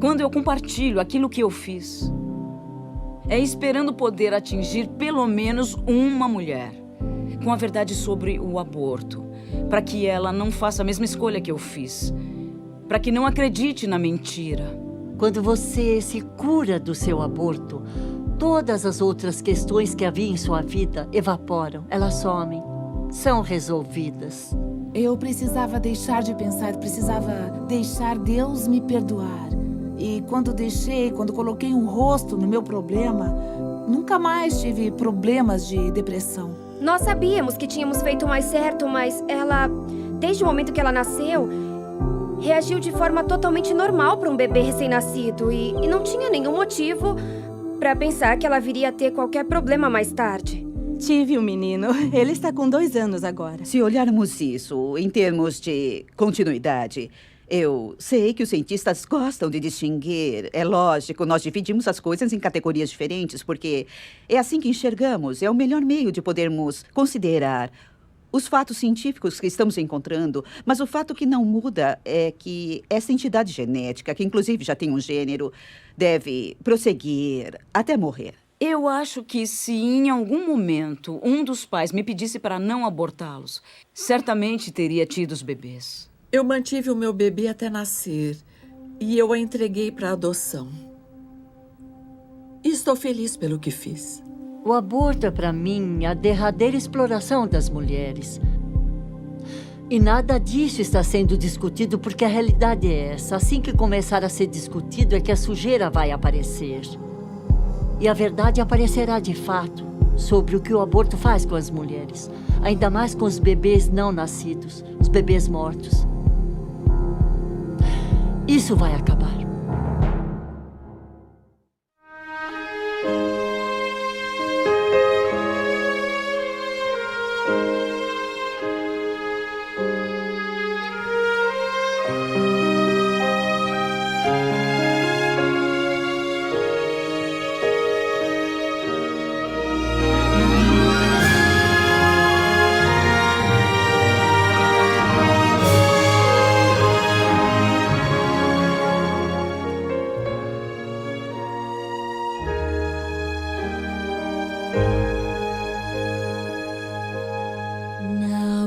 Quando eu compartilho aquilo que eu fiz, é esperando poder atingir pelo menos uma mulher com a verdade sobre o aborto, para que ela não faça a mesma escolha que eu fiz, para que não acredite na mentira. Quando você se cura do seu aborto, todas as outras questões que havia em sua vida evaporam, elas somem. são resolvidas. Eu precisava deixar de pensar, precisava deixar Deus me perdoar. E quando coloquei um rosto no meu problema, nunca mais tive problemas de depressão. Nós sabíamos que tínhamos feito o mais certo, mas ela, desde o momento que ela nasceu, reagiu de forma totalmente normal para um bebê recém-nascido e não tinha nenhum motivo para pensar que ela viria a ter qualquer problema mais tarde. Tive um menino. Ele está com 2 anos agora. Se olharmos isso em termos de continuidade, eu sei que os cientistas gostam de distinguir. É lógico, nós dividimos as coisas em categorias diferentes, porque é assim que enxergamos. É o melhor meio de podermos considerar os fatos científicos que estamos encontrando. Mas o fato que não muda é que essa entidade genética, que inclusive já tem um gênero, deve prosseguir até morrer. Eu acho que se em algum momento um dos pais me pedisse para não abortá-los, certamente teria tido os bebês. Eu mantive o meu bebê até nascer e eu a entreguei para adoção. E estou feliz pelo que fiz. O aborto é, para mim, a derradeira exploração das mulheres. E nada disso está sendo discutido porque a realidade é essa. Assim que começar a ser discutido é que a sujeira vai aparecer. E a verdade aparecerá de fato sobre o que o aborto faz com as mulheres. Ainda mais com os bebês não nascidos, os bebês mortos. Isso vai acabar.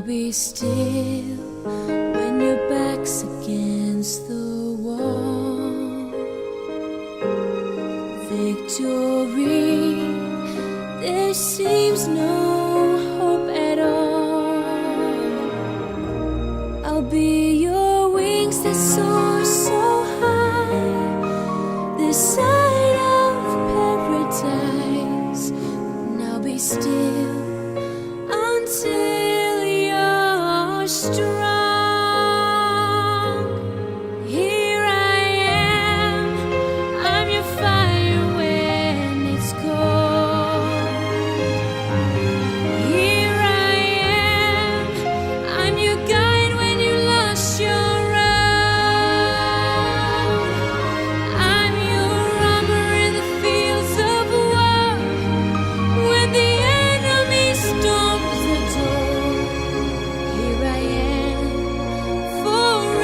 Be still when your back's against the wall. Victory, there seems no hope at all. I'll be your wings that soar so high, this side of paradise. Now be still until strong. Here I am, I'm your fire when it's cold. Here I am, I'm your guide when you lost your road. I'm your armor in the fields of war, when the enemy storms the door. Here I am forevermore.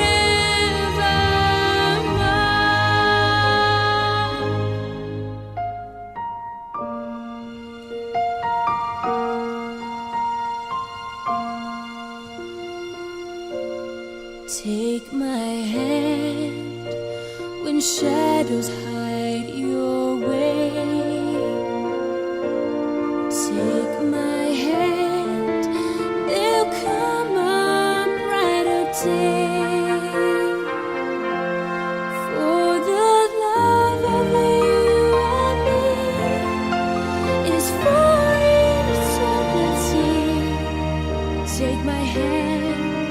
Take my hand when shadows hide your way. Take my hand, there'll come a brighter day. For the love of you and me is for eternity. Take my hand,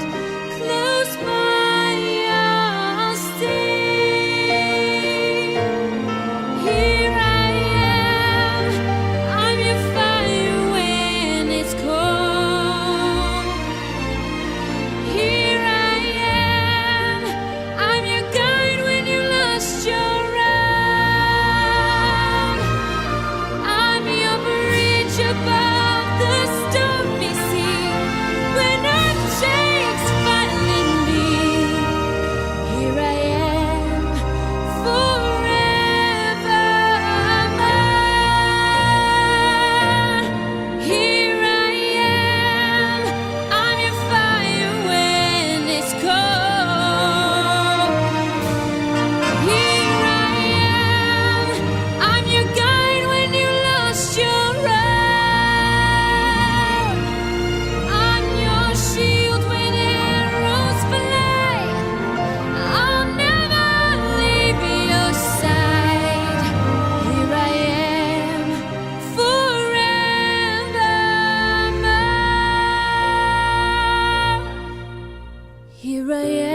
close my eyes, stay. Here I am, I'm your fire when it's cold. Here I am. Here I